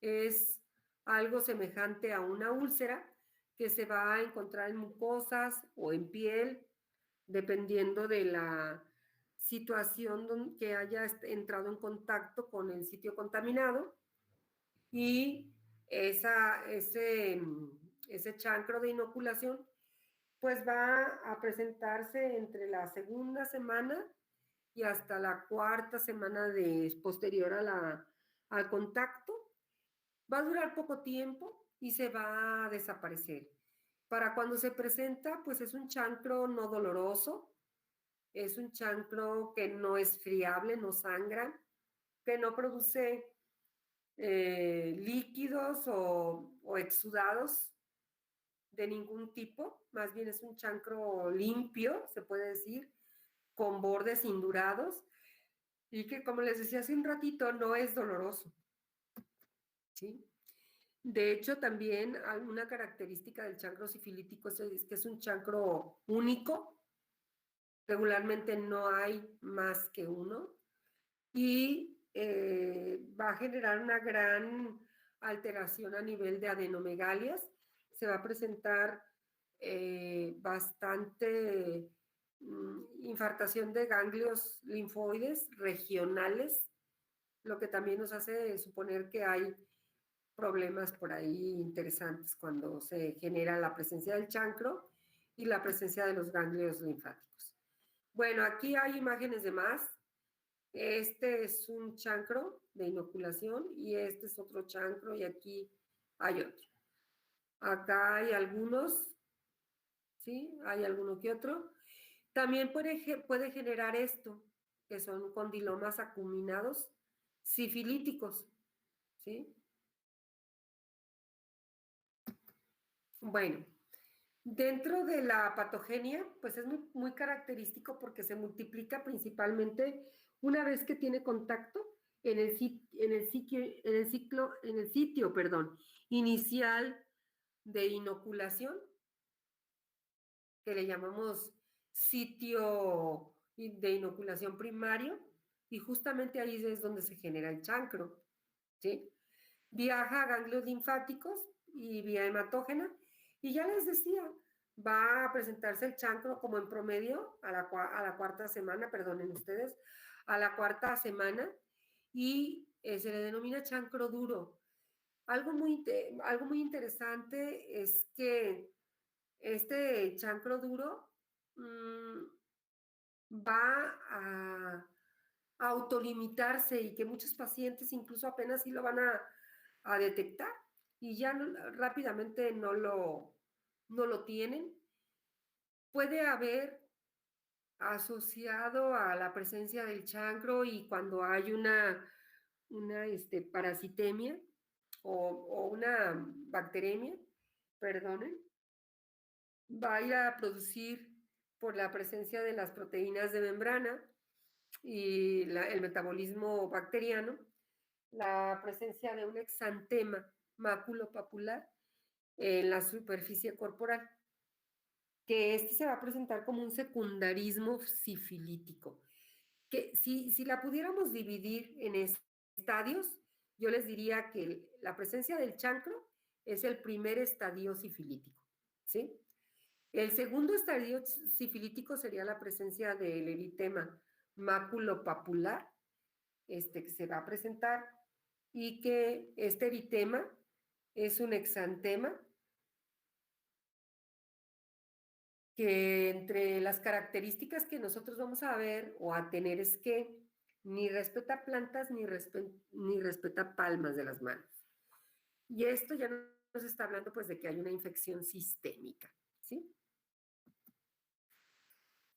es algo semejante a una úlcera que se va a encontrar en mucosas o en piel, dependiendo de la situación que haya entrado en contacto con el sitio contaminado. Y ese chancro de inoculación pues va a presentarse entre la segunda semana y hasta la cuarta semana posterior al contacto. Va a durar poco tiempo y se va a desaparecer. Para cuando se presenta, pues es un chancro no doloroso, es un chancro que no es friable, no sangra, que no produce líquidos o exudados de ningún tipo, más bien es un chancro limpio, se puede decir, con bordes indurados y que, como les decía hace un ratito, no es doloroso. ¿Sí? De hecho, también una característica del chancro sifilítico es que es un chancro único, regularmente no hay más que uno, y va a generar una gran alteración a nivel de adenomegalias. Se va a presentar bastante infartación de ganglios linfoides regionales, lo que también nos hace suponer que hay problemas por ahí interesantes cuando se genera la presencia del chancro y la presencia de los ganglios linfáticos. Bueno, aquí hay imágenes de más. Este es un chancro de inoculación y este es otro chancro y aquí hay otro. Acá hay algunos, ¿sí? Hay alguno que otro. También puede generar esto, que son condilomas acuminados sifilíticos, ¿sí? Bueno, dentro de la patogenia, pues es muy característico porque se multiplica principalmente una vez que tiene contacto en el sitio inicial de inoculación, que le llamamos sitio de inoculación primario, y justamente ahí es donde se genera el chancro, ¿sí? Viaja a ganglios linfáticos y vía hematógena, y ya les decía, va a presentarse el chancro como en promedio a la cuarta semana, perdonen ustedes, a la cuarta semana, y se le denomina chancro duro. Algo muy interesante es que este chancro duro va a autolimitarse y que muchos pacientes incluso apenas sí lo van a detectar y ya rápidamente no lo tienen. Puede haber asociado a la presencia del chancro y cuando hay una parasitemia o una bacteremia, perdonen, va a ir a producir por la presencia de las proteínas de membrana y el metabolismo bacteriano, la presencia de un exantema maculopapular en la superficie corporal, que este se va a presentar como un secundarismo sifilítico, que si la pudiéramos dividir en estadios, yo les diría que la presencia del chancro es el primer estadio sifilítico, ¿sí? El segundo estadio sifilítico sería la presencia del eritema maculopapular, que se va a presentar, y que este eritema es un exantema que entre las características que nosotros vamos a ver o a tener es que ni respeta plantas ni respeta palmas de las manos. Y esto ya nos está hablando pues de que hay una infección sistémica, ¿sí?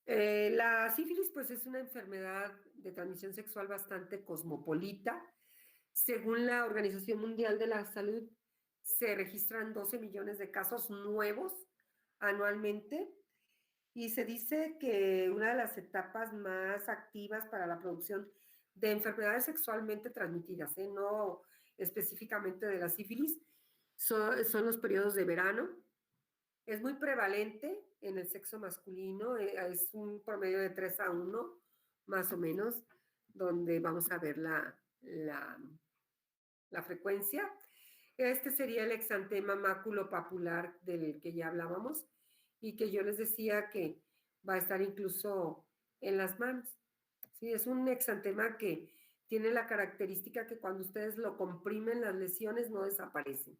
La sífilis pues es una enfermedad de transmisión sexual bastante cosmopolita. Según la Organización Mundial de la Salud, se registran 12 millones de casos nuevos anualmente. Y se dice que una de las etapas más activas para la producción de enfermedades sexualmente transmitidas, no específicamente de la sífilis, son los periodos de verano. Es muy prevalente en el sexo masculino, es un promedio de 3-1, más o menos, donde vamos a ver la frecuencia. Este sería el exantema maculopapular del que ya hablábamos, y que yo les decía que va a estar incluso en las manos. ¿Sí? Es un exantema que tiene la característica que cuando ustedes lo comprimen, las lesiones no desaparecen.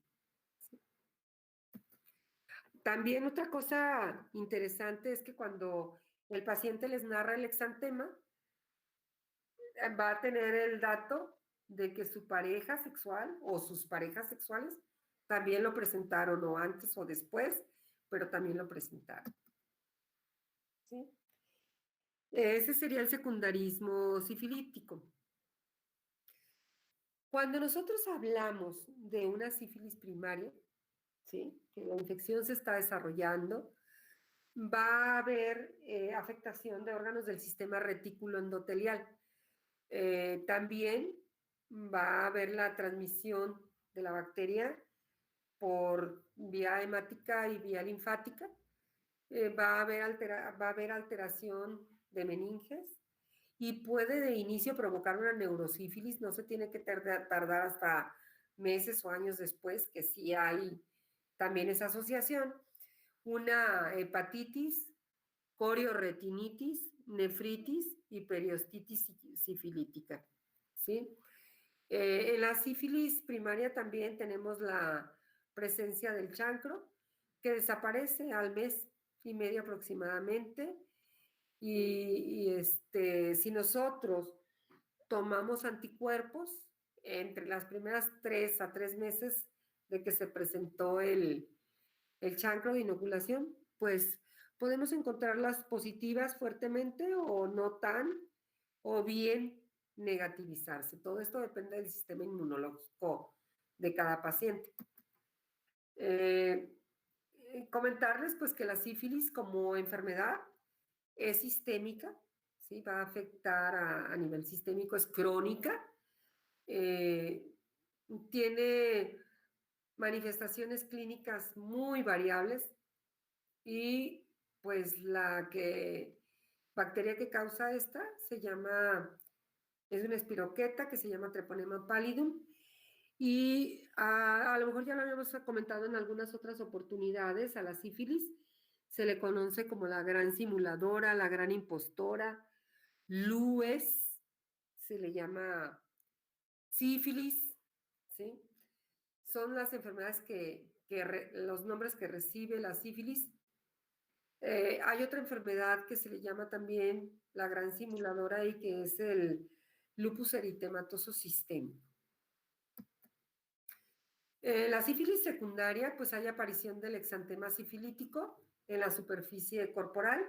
¿Sí? También otra cosa interesante es que cuando el paciente les narra el exantema, va a tener el dato de que su pareja sexual o sus parejas sexuales también lo presentaron, o antes o después, pero también lo presentaron. ¿Sí? Ese sería el secundarismo sifilítico. Cuando nosotros hablamos de una sífilis primaria, ¿sí?, que la infección se está desarrollando, va a haber afectación de órganos del sistema retículo endotelial. También va a haber la transmisión de la bacteria por vía hemática y vía linfática. Va a haber alteración de meninges y puede de inicio provocar una neurosífilis. No se tiene que tardar hasta meses o años después, que sí hay también esa asociación. Una hepatitis, corioretinitis, nefritis y periostitis sifilítica, ¿sí? En la sífilis primaria también tenemos la presencia del chancro, que desaparece al mes y medio aproximadamente. Y si nosotros tomamos anticuerpos entre las primeras 3 a 3 meses de que se presentó el chancro de inoculación, pues podemos encontrarlas positivas fuertemente o no tan, o bien negativizarse. Todo esto depende del sistema inmunológico de cada paciente. Comentarles pues que la sífilis como enfermedad es sistémica, ¿sí? Va a afectar a nivel sistémico, es crónica, tiene manifestaciones clínicas muy variables, y pues la bacteria que causa esta es una espiroqueta que se llama Treponema pallidum, y a lo mejor ya lo habíamos comentado en algunas otras oportunidades. A la sífilis se le conoce como la gran simuladora, la gran impostora, lues, se le llama sífilis, ¿sí? Son las enfermedades los nombres que recibe la sífilis. Hay otra enfermedad que se le llama también la gran simuladora, y que es el lupus eritematoso sistémico. La sífilis secundaria, pues hay aparición del exantema sifilítico en la superficie corporal,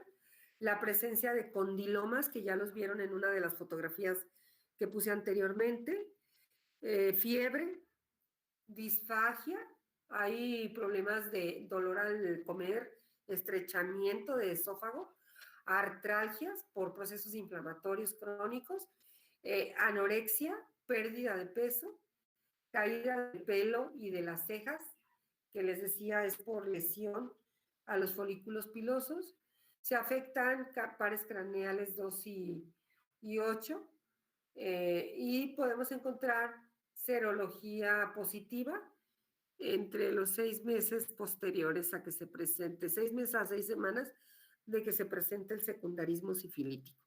la presencia de condilomas, que ya los vieron en una de las fotografías que puse anteriormente, fiebre, disfagia, hay problemas de dolor al comer, estrechamiento de esófago, artralgias por procesos inflamatorios crónicos, anorexia, pérdida de peso, caída del pelo y de las cejas, que les decía es por lesión a los folículos pilosos. Se afectan pares craneales 2 y 8, y podemos encontrar serología positiva entre los 6 meses posteriores a que se presente, 6 meses a 6 semanas de que se presente el secundarismo sifilítico.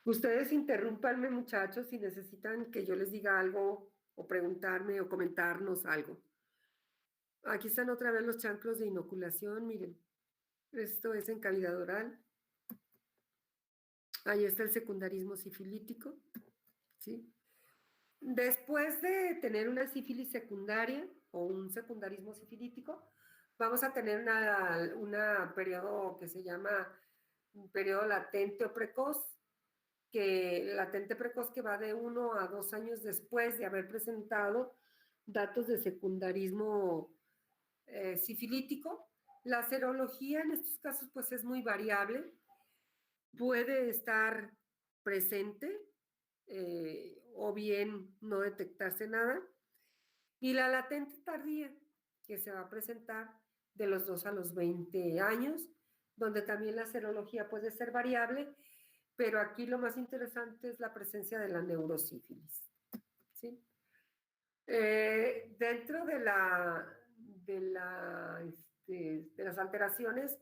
Ustedes interrúmpanme, muchachos, si necesitan que yo les diga algo o preguntarme o comentarnos algo. Aquí están otra vez los chancros de inoculación, miren. Esto es en cavidad oral. Ahí está el secundarismo sifilítico, ¿sí? Después de tener una sífilis secundaria o un secundarismo sifilítico, vamos a tener una periodo que se llama un periodo latente o precoz, que va de 1 a 2 años después de haber presentado datos de secundarismo sifilítico. La serología en estos casos pues es muy variable, puede estar presente o bien no detectarse nada, y la latente tardía que se va a presentar de los 2 a los 20 años, donde también la serología puede ser variable, pero aquí lo más interesante es la presencia de la neurosífilis, ¿sí? Dentro de las alteraciones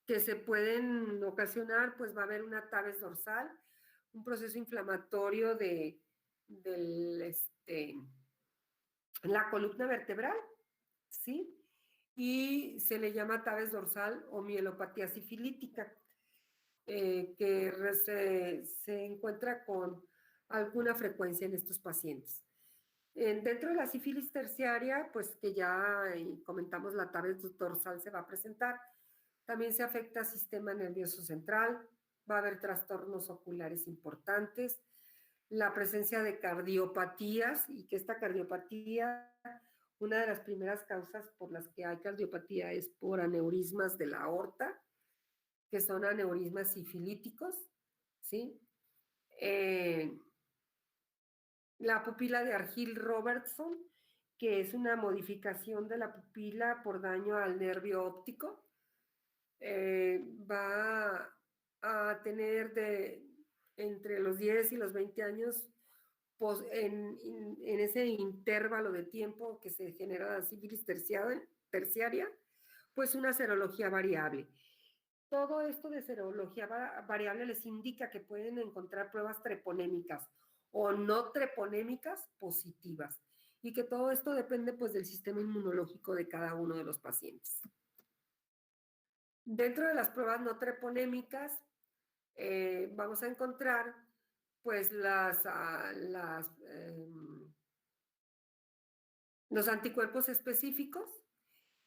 que se pueden ocasionar, pues va a haber una tabes dorsal, un proceso inflamatorio de la columna vertebral, ¿sí? Y se le llama tabes dorsal o mielopatía sifilítica, que se encuentra con alguna frecuencia en estos pacientes. Dentro de la sífilis terciaria, pues que ya comentamos, la tabes dorsal se va a presentar. También se afecta al sistema nervioso central, va a haber trastornos oculares importantes, la presencia de cardiopatías, y que esta cardiopatía, una de las primeras causas por las que hay cardiopatía es por aneurismas de la aorta, que son aneurismas sifilíticos, ¿sí? La pupila de Argyll-Robertson, que es una modificación de la pupila por daño al nervio óptico, va a tener entre los 10 y los 20 años, en ese intervalo de tiempo que se genera la sífilis terciaria, pues una serología variable. Todo esto de serología variable les indica que pueden encontrar pruebas treponémicas o no treponémicas positivas, y que todo esto depende pues del sistema inmunológico de cada uno de los pacientes. Dentro de las pruebas no treponémicas vamos a encontrar pues los anticuerpos específicos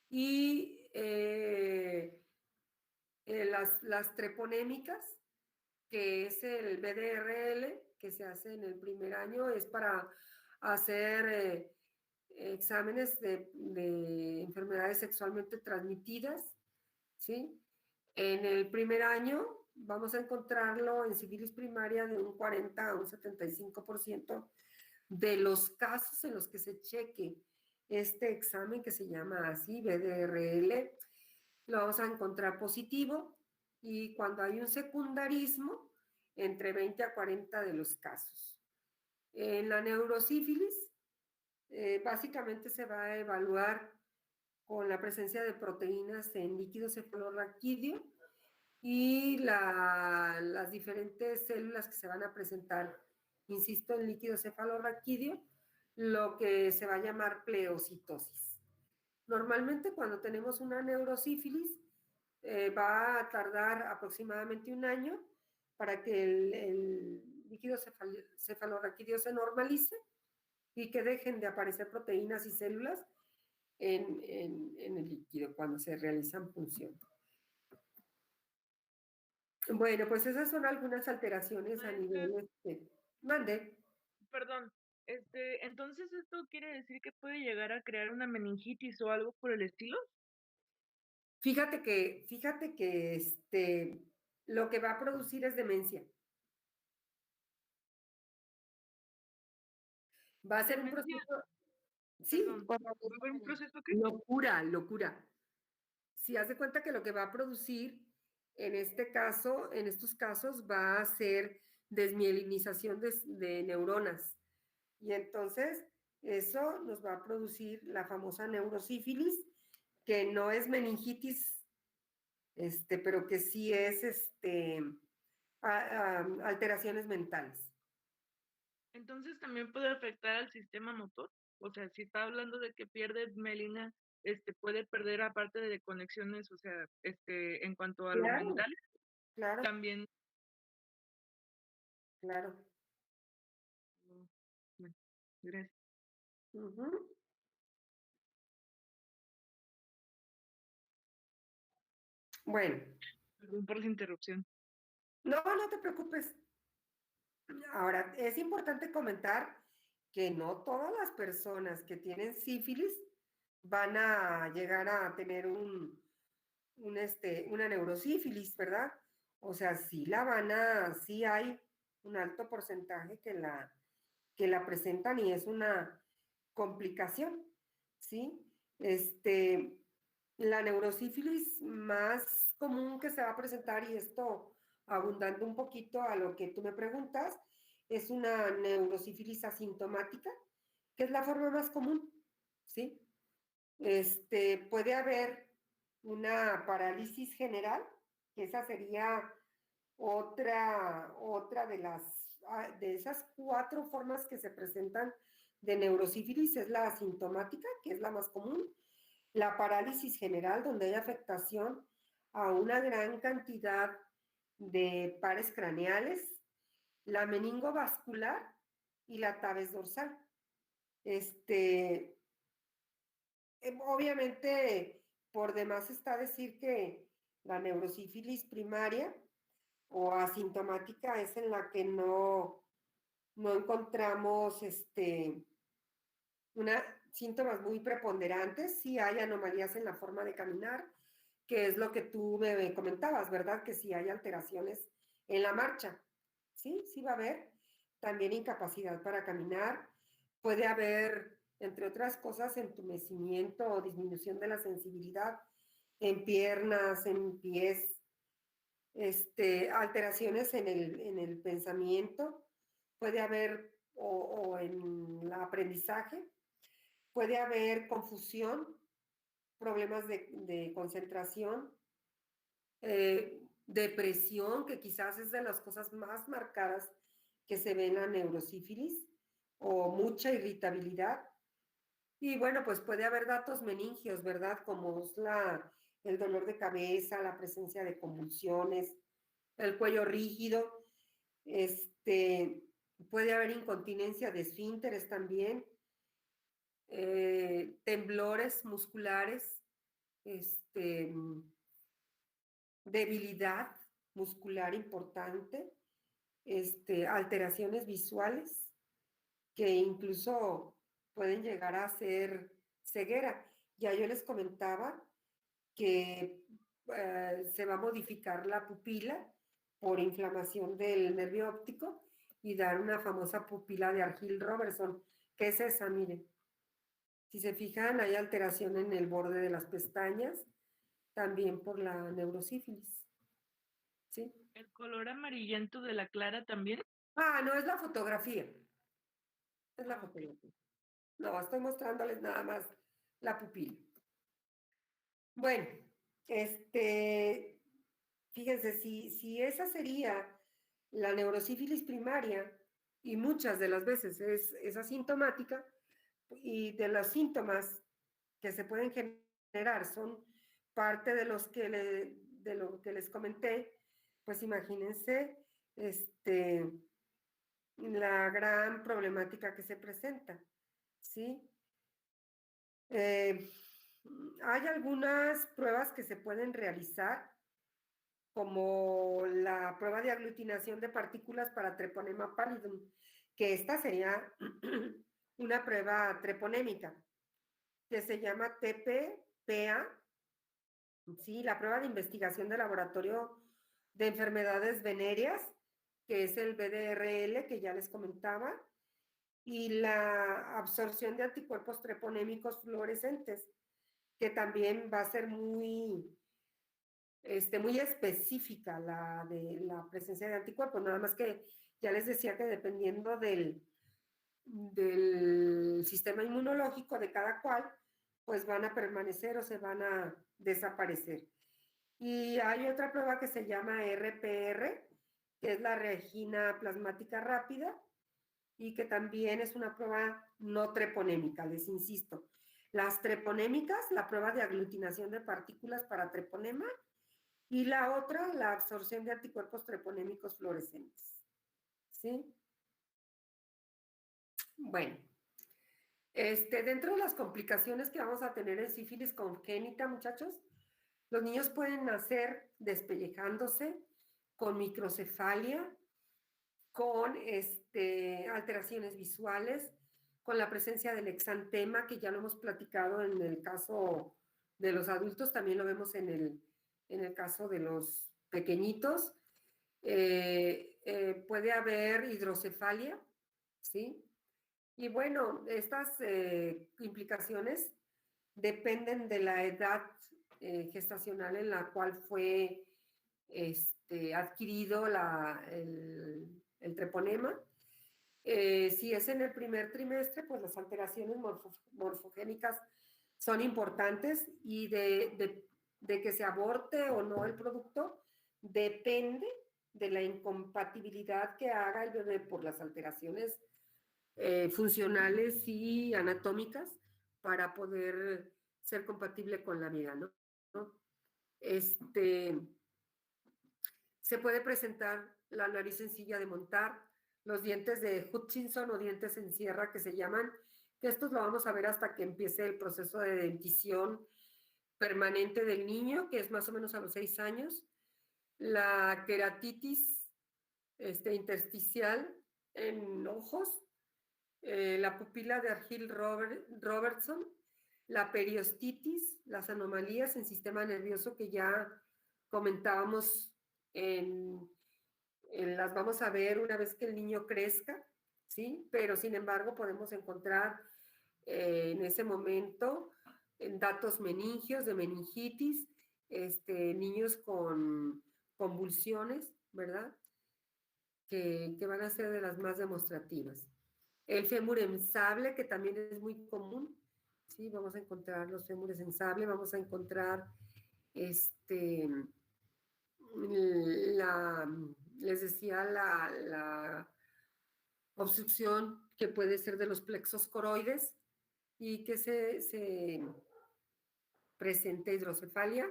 y las treponémicas, que es el BDRL, que se hace en el primer año, es para hacer exámenes de enfermedades sexualmente transmitidas, ¿sí? En el primer año vamos a encontrarlo en sífilis primaria de un 40 a un 75% de los casos en los que se cheque este examen, que se llama así, BDRL, lo vamos a encontrar positivo, y cuando hay un secundarismo, entre 20 a 40 de los casos. En la neurosífilis, básicamente se va a evaluar con la presencia de proteínas en líquido cefalorraquídeo y las diferentes células que se van a presentar, insisto, en líquido cefalorraquídeo, lo que se va a llamar pleocitosis. Normalmente cuando tenemos una neurosífilis, va a tardar aproximadamente un año para que el líquido cefalorraquídeo se normalice y que dejen de aparecer proteínas y células en el líquido cuando se realizan punción. Bueno, pues esas son algunas alteraciones a nivel, mande. Perdón, entonces esto quiere decir que puede llegar a crear una meningitis o algo por el estilo. Fíjate que, lo que va a producir es demencia. Va a ser un proceso, sí, ¿Va a haber un proceso qué? locura. Si haz de cuenta que lo que va a producir en este caso, en estos casos, va a ser desmielinización de neuronas. Y entonces, eso nos va a producir la famosa neurosífilis, que no es meningitis, pero que sí es alteraciones mentales. Entonces también puede afectar al sistema motor. O sea, si está hablando de que pierde melina, puede perder aparte de conexiones, o sea, en cuanto a lo mental, Claro. también. Claro. Bueno, gracias. Bueno. Perdón por la interrupción. No, no te preocupes. Ahora, es importante comentar que no todas las personas que tienen sífilis van a llegar a tener una neurosífilis, ¿verdad? O sea, sí hay un alto porcentaje que la presentan y es una complicación, ¿sí? La neurosífilis más común que se va a presentar, y esto abundando un poquito a lo que tú me preguntas, es una neurosífilis asintomática, que es la forma más común, ¿sí? Puede haber una parálisis general, que esa sería otra de esas 4 formas que se presentan de neurosífilis, es la asintomática, que es la más común, la parálisis general, donde hay afectación a una gran cantidad de pares craneales, la meningovascular y la tabes dorsal. Obviamente, por demás está decir que la neurosífilis primaria o asintomática es en la que no encontramos síntomas muy preponderantes. Sí hay anomalías en la forma de caminar, que es lo que tú me comentabas, ¿verdad? Que sí hay alteraciones en la marcha. Sí, sí va a haber. También incapacidad para caminar. Puede haber, entre otras cosas, entumecimiento o disminución de la sensibilidad en piernas, en pies, alteraciones en el pensamiento. Puede haber, o en el aprendizaje, puede haber confusión, problemas de concentración, depresión, que quizás es de las cosas más marcadas que se ven en la neurosífilis, o mucha irritabilidad. Y bueno, pues puede haber datos meningios, ¿verdad? Como es el dolor de cabeza, la presencia de convulsiones, el cuello rígido, puede haber incontinencia de esfínteres también, temblores musculares, debilidad muscular importante, alteraciones visuales que incluso pueden llegar a ser ceguera. Ya yo les comentaba que se va a modificar la pupila por inflamación del nervio óptico y dar una famosa pupila de Argyll-Robertson. ¿Qué es esa? Miren. Si se fijan, hay alteración en el borde de las pestañas, también por la neurosífilis. ¿Sí? ¿El color amarillento de la clara también? No, es la fotografía. Es la fotografía. No, estoy mostrándoles nada más la pupila. Bueno, fíjense, si esa sería la neurosífilis primaria, y muchas de las veces es asintomática, y de los síntomas que se pueden generar son parte de lo que les comenté, pues imagínense la gran problemática que se presenta, ¿sí? Hay algunas pruebas que se pueden realizar como la prueba de aglutinación de partículas para treponema pallidum, que esta sería una prueba treponémica, que se llama TPPA, ¿sí? La prueba de investigación de laboratorio de enfermedades venéreas, que es el BDRL, que ya les comentaba, y la absorción de anticuerpos treponémicos fluorescentes, que también va a ser muy específica de la presencia de anticuerpos, nada más que ya les decía que dependiendo del sistema inmunológico de cada cual, pues van a permanecer o se van a desaparecer. Y hay otra prueba que se llama RPR, que es la regina plasmática rápida, y que también es una prueba no treponémica, les insisto. Las treponémicas, la prueba de aglutinación de partículas para treponema, y la otra, la absorción de anticuerpos treponémicos fluorescentes. ¿Sí? Bueno, dentro de las complicaciones que vamos a tener en sífilis congénita, muchachos, los niños pueden nacer despellejándose, con microcefalia, con alteraciones visuales, con la presencia del exantema, que ya lo hemos platicado en el caso de los adultos, también lo vemos en el caso de los pequeñitos. Puede haber hidrocefalia, ¿sí? Y bueno, estas implicaciones dependen de la edad gestacional en la cual fue adquirido el treponema. Si es en el primer trimestre, pues las alteraciones morfogénicas son importantes, y de que se aborte o no el producto depende de la incompatibilidad que haga el bebé por las alteraciones funcionales y anatómicas para poder ser compatible con la vida, ¿no? Se puede presentar la nariz sencilla de montar, los dientes de Hutchinson o dientes en sierra que se llaman, que estos lo vamos a ver hasta que empiece el proceso de dentición permanente del niño, que es más o menos a los 6 años, la queratitis intersticial en ojos, la pupila de Argyll-Robertson, la periostitis, las anomalías en sistema nervioso que ya comentábamos, las vamos a ver una vez que el niño crezca, ¿sí? Pero sin embargo podemos encontrar en ese momento en datos meningios, de meningitis, niños con convulsiones, ¿verdad? Que van a ser de las más demostrativas. El fémur en sable, que también es muy común, ¿sí? Vamos a encontrar los fémures en sable, vamos a encontrar les decía, la obstrucción que puede ser de los plexos coroides y que se presente hidrocefalia.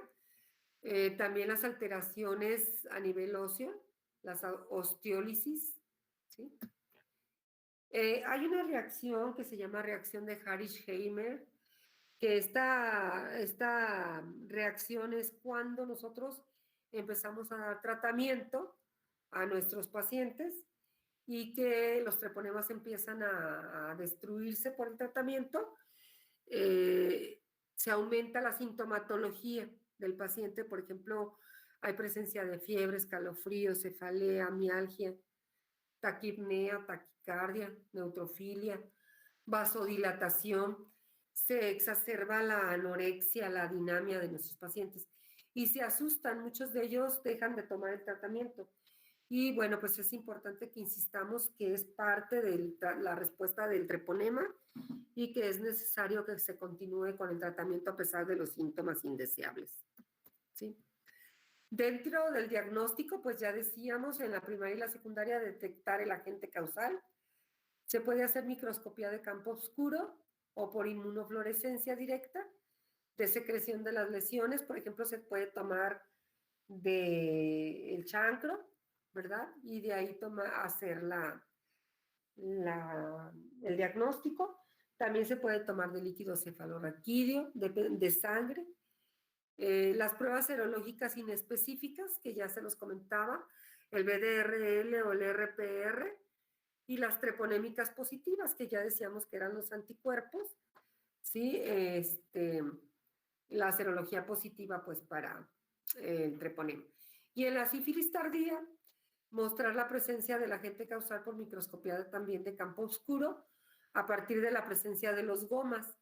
También las alteraciones a nivel óseo, las osteólisis, ¿sí? Hay una reacción que se llama reacción de Harish-Heimer, que esta reacción es cuando nosotros empezamos a dar tratamiento a nuestros pacientes y que los treponemas empiezan a destruirse por el tratamiento. Se aumenta la sintomatología del paciente, por ejemplo, hay presencia de fiebre, escalofríos, cefalea, mialgia, taquipnea, taquicardia, neutrofilia, vasodilatación, se exacerba la anorexia, la dinamia de nuestros pacientes y se asustan, muchos de ellos dejan de tomar el tratamiento. Y bueno, pues es importante que insistamos que es parte de la respuesta del treponema y que es necesario que se continúe con el tratamiento a pesar de los síntomas indeseables, ¿sí? Dentro del diagnóstico, pues ya decíamos, en la primaria y la secundaria, detectar el agente causal. Se puede hacer microscopía de campo oscuro o por inmunofluorescencia directa de secreción de las lesiones. Por ejemplo, se puede tomar del chancro, ¿verdad? Y de ahí hacer el diagnóstico. También se puede tomar de líquido cefalorraquídeo, de sangre, Las pruebas serológicas inespecíficas, que ya se los comentaba, el BDRL o el RPR, y las treponémicas positivas, que ya decíamos que eran los anticuerpos, ¿sí? La serología positiva, pues, para el treponema. Y en la sífilis tardía, mostrar la presencia del agente causal por microscopía también de campo oscuro, a partir de la presencia de los gomas.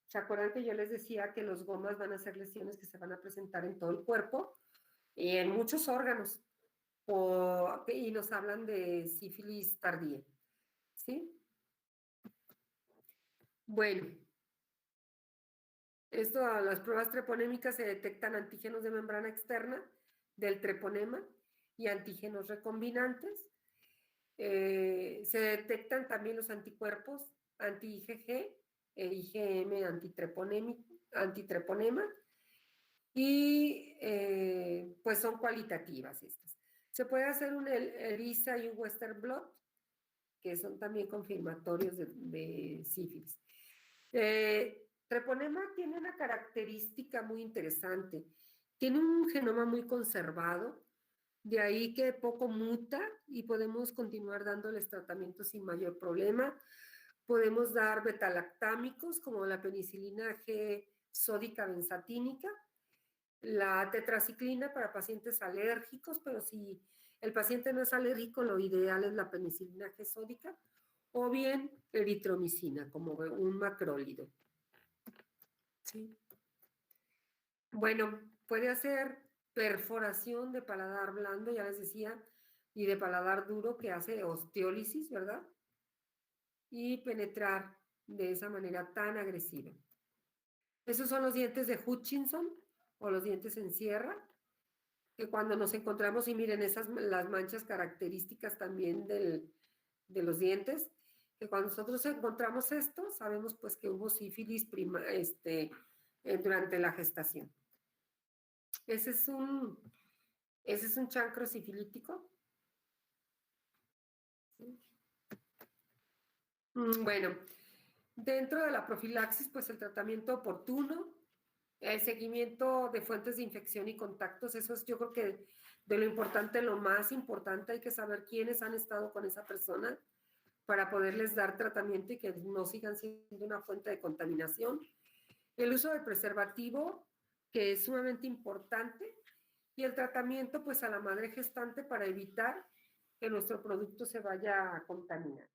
¿Se acuerdan que yo les decía que los gomas van a ser lesiones que se van a presentar en todo el cuerpo y en muchos órganos? Y nos hablan de sífilis tardía, ¿sí? Bueno, las pruebas treponémicas se detectan antígenos de membrana externa del treponema y antígenos recombinantes. Se detectan también los anticuerpos anti-IgG e IgM antitreponema y pues son cualitativas estas. Se puede hacer un ELISA y un Western blot, que son también confirmatorios de sífilis. Treponema tiene una característica muy interesante. Tiene un genoma muy conservado, de ahí que poco muta y podemos continuar dándoles tratamiento sin mayor problema. Podemos dar betalactámicos como la penicilina G sódica benzatínica, la tetraciclina para pacientes alérgicos, pero si el paciente no es alérgico, lo ideal es la penicilina G sódica, o bien eritromicina como un macrólido. ¿Sí? Bueno, puede hacer perforación de paladar blando, ya les decía, y de paladar duro, que hace osteólisis, ¿verdad? Y penetrar de esa manera tan agresiva. Esos son los dientes de Hutchinson o los dientes en sierra, que cuando nos encontramos, y miren las manchas características también de los dientes, que cuando nosotros encontramos esto, sabemos pues que hubo sífilis durante la gestación. Ese es un chancro sifilítico. ¿Sí? Bueno, dentro de la profilaxis, pues el tratamiento oportuno, el seguimiento de fuentes de infección y contactos, eso es, yo creo que de lo importante, lo más importante, hay que saber quiénes han estado con esa persona para poderles dar tratamiento y que no sigan siendo una fuente de contaminación. El uso del preservativo, que es sumamente importante, y el tratamiento pues a la madre gestante para evitar que nuestro producto se vaya a contaminar.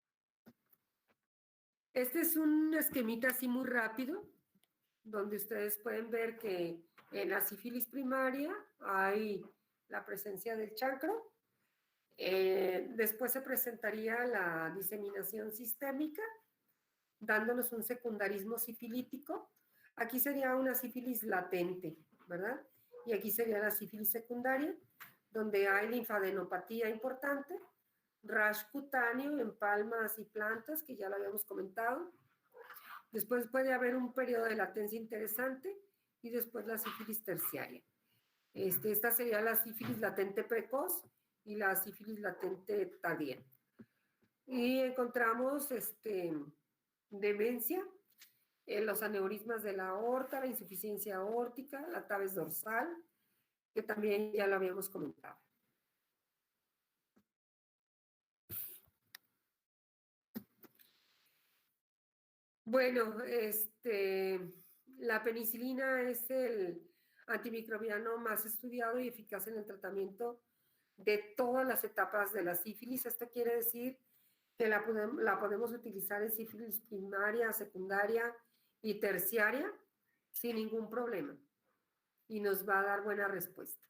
Este es un esquemita así muy rápido, donde ustedes pueden ver que en la sífilis primaria hay la presencia del chancro. Después se presentaría la diseminación sistémica, dándonos un secundarismo sifilítico. Aquí sería una sífilis latente, ¿verdad? Y aquí sería la sífilis secundaria, donde hay linfadenopatía importante, rash cutáneo en palmas y plantas, que ya lo habíamos comentado. Después puede haber un periodo de latencia interesante y después la sífilis terciaria. Esta sería la sífilis latente precoz y la sífilis latente tardía. Y encontramos demencia, los aneurismas de la aorta, la insuficiencia aórtica, la tabes dorsal, que también ya lo habíamos comentado. Bueno, la penicilina es el antimicrobiano más estudiado y eficaz en el tratamiento de todas las etapas de la sífilis. Esto quiere decir que la podemos utilizar en sífilis primaria, secundaria y terciaria sin ningún problema. Y nos va a dar buena respuesta.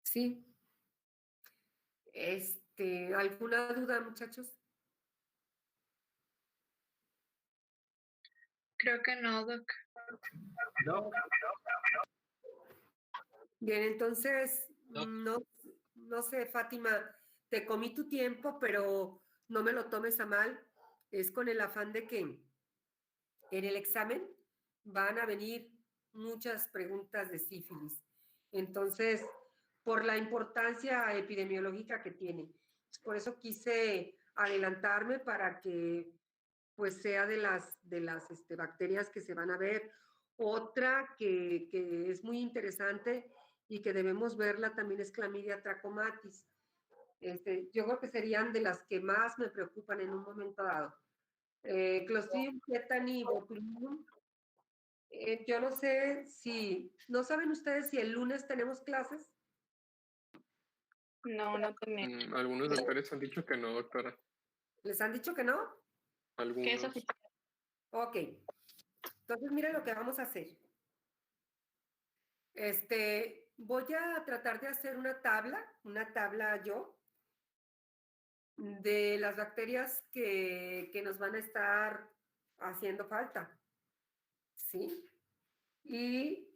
¿Sí? ¿Alguna duda, muchachos? Creo que no, Doc. No. Bien, entonces, no sé, Fátima, te comí tu tiempo, pero no me lo tomes a mal. Es con el afán de que en el examen van a venir muchas preguntas de sífilis. Entonces, por la importancia epidemiológica que tiene. Por eso quise adelantarme para que pues sea de las bacterias que se van a ver, Otra que es muy interesante y que debemos verla también es Clamidia trachomatis. Yo creo que serían de las que más me preocupan en un momento dado. Clostridium tetani botulinum. Yo no sé si, ¿no saben ustedes si el lunes tenemos clases? No, no tenemos. Algunos doctores han dicho que no, doctora. ¿Les han dicho que no? Algunos. Ok. Entonces, miren lo que vamos a hacer. Voy a tratar de hacer una tabla yo, de las bacterias que nos van a estar haciendo falta. ¿Sí? Y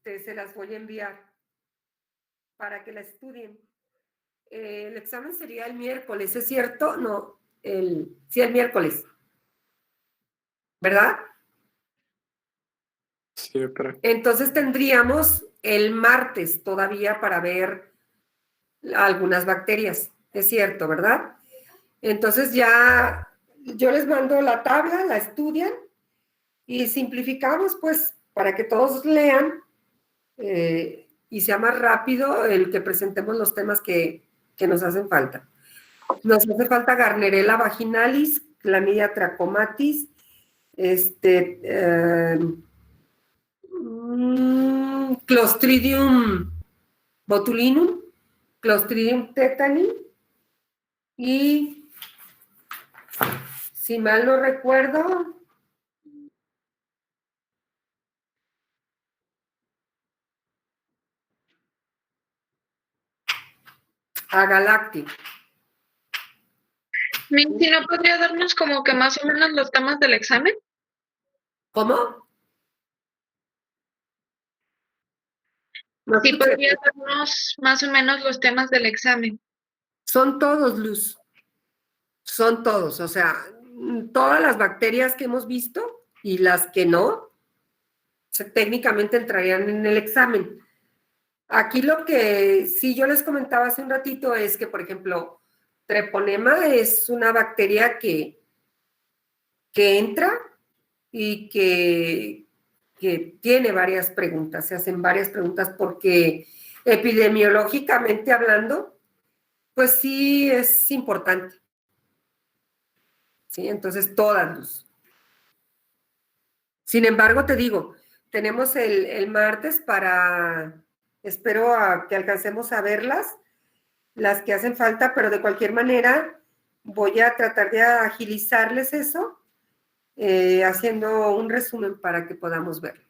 se las voy a enviar para que la estudien. El examen sería el miércoles, ¿es cierto? No, sí, el miércoles. ¿Verdad? Sí, doctora. Entonces tendríamos el martes todavía para ver algunas bacterias. Es cierto, ¿verdad? Entonces ya yo les mando la tabla, la estudian y simplificamos pues para que todos lean y sea más rápido el que presentemos los temas que nos hacen falta. Nos hace falta Gardnerella vaginalis, Clamidia trachomatis, Clostridium botulinum, Clostridium tetani y, si mal no recuerdo, Agalacti. Minty, ¿no podría darnos como que más o menos los temas del examen? ¿Cómo? Sí, podría darnos más o menos los temas del examen. Son todos, Luz. Son todos. O sea, todas las bacterias que hemos visto y las que no, técnicamente entrarían en el examen. Aquí lo que sí yo les comentaba hace un ratito es que, por ejemplo, Treponema es una bacteria que entra y que tiene varias preguntas, se hacen varias preguntas porque epidemiológicamente hablando, pues sí es importante. ¿Sí? Entonces, todas luz. Sin embargo, te digo, tenemos el martes para, espero que alcancemos a verlas, las que hacen falta, pero de cualquier manera voy a tratar de agilizarles eso, haciendo un resumen para que podamos verlo.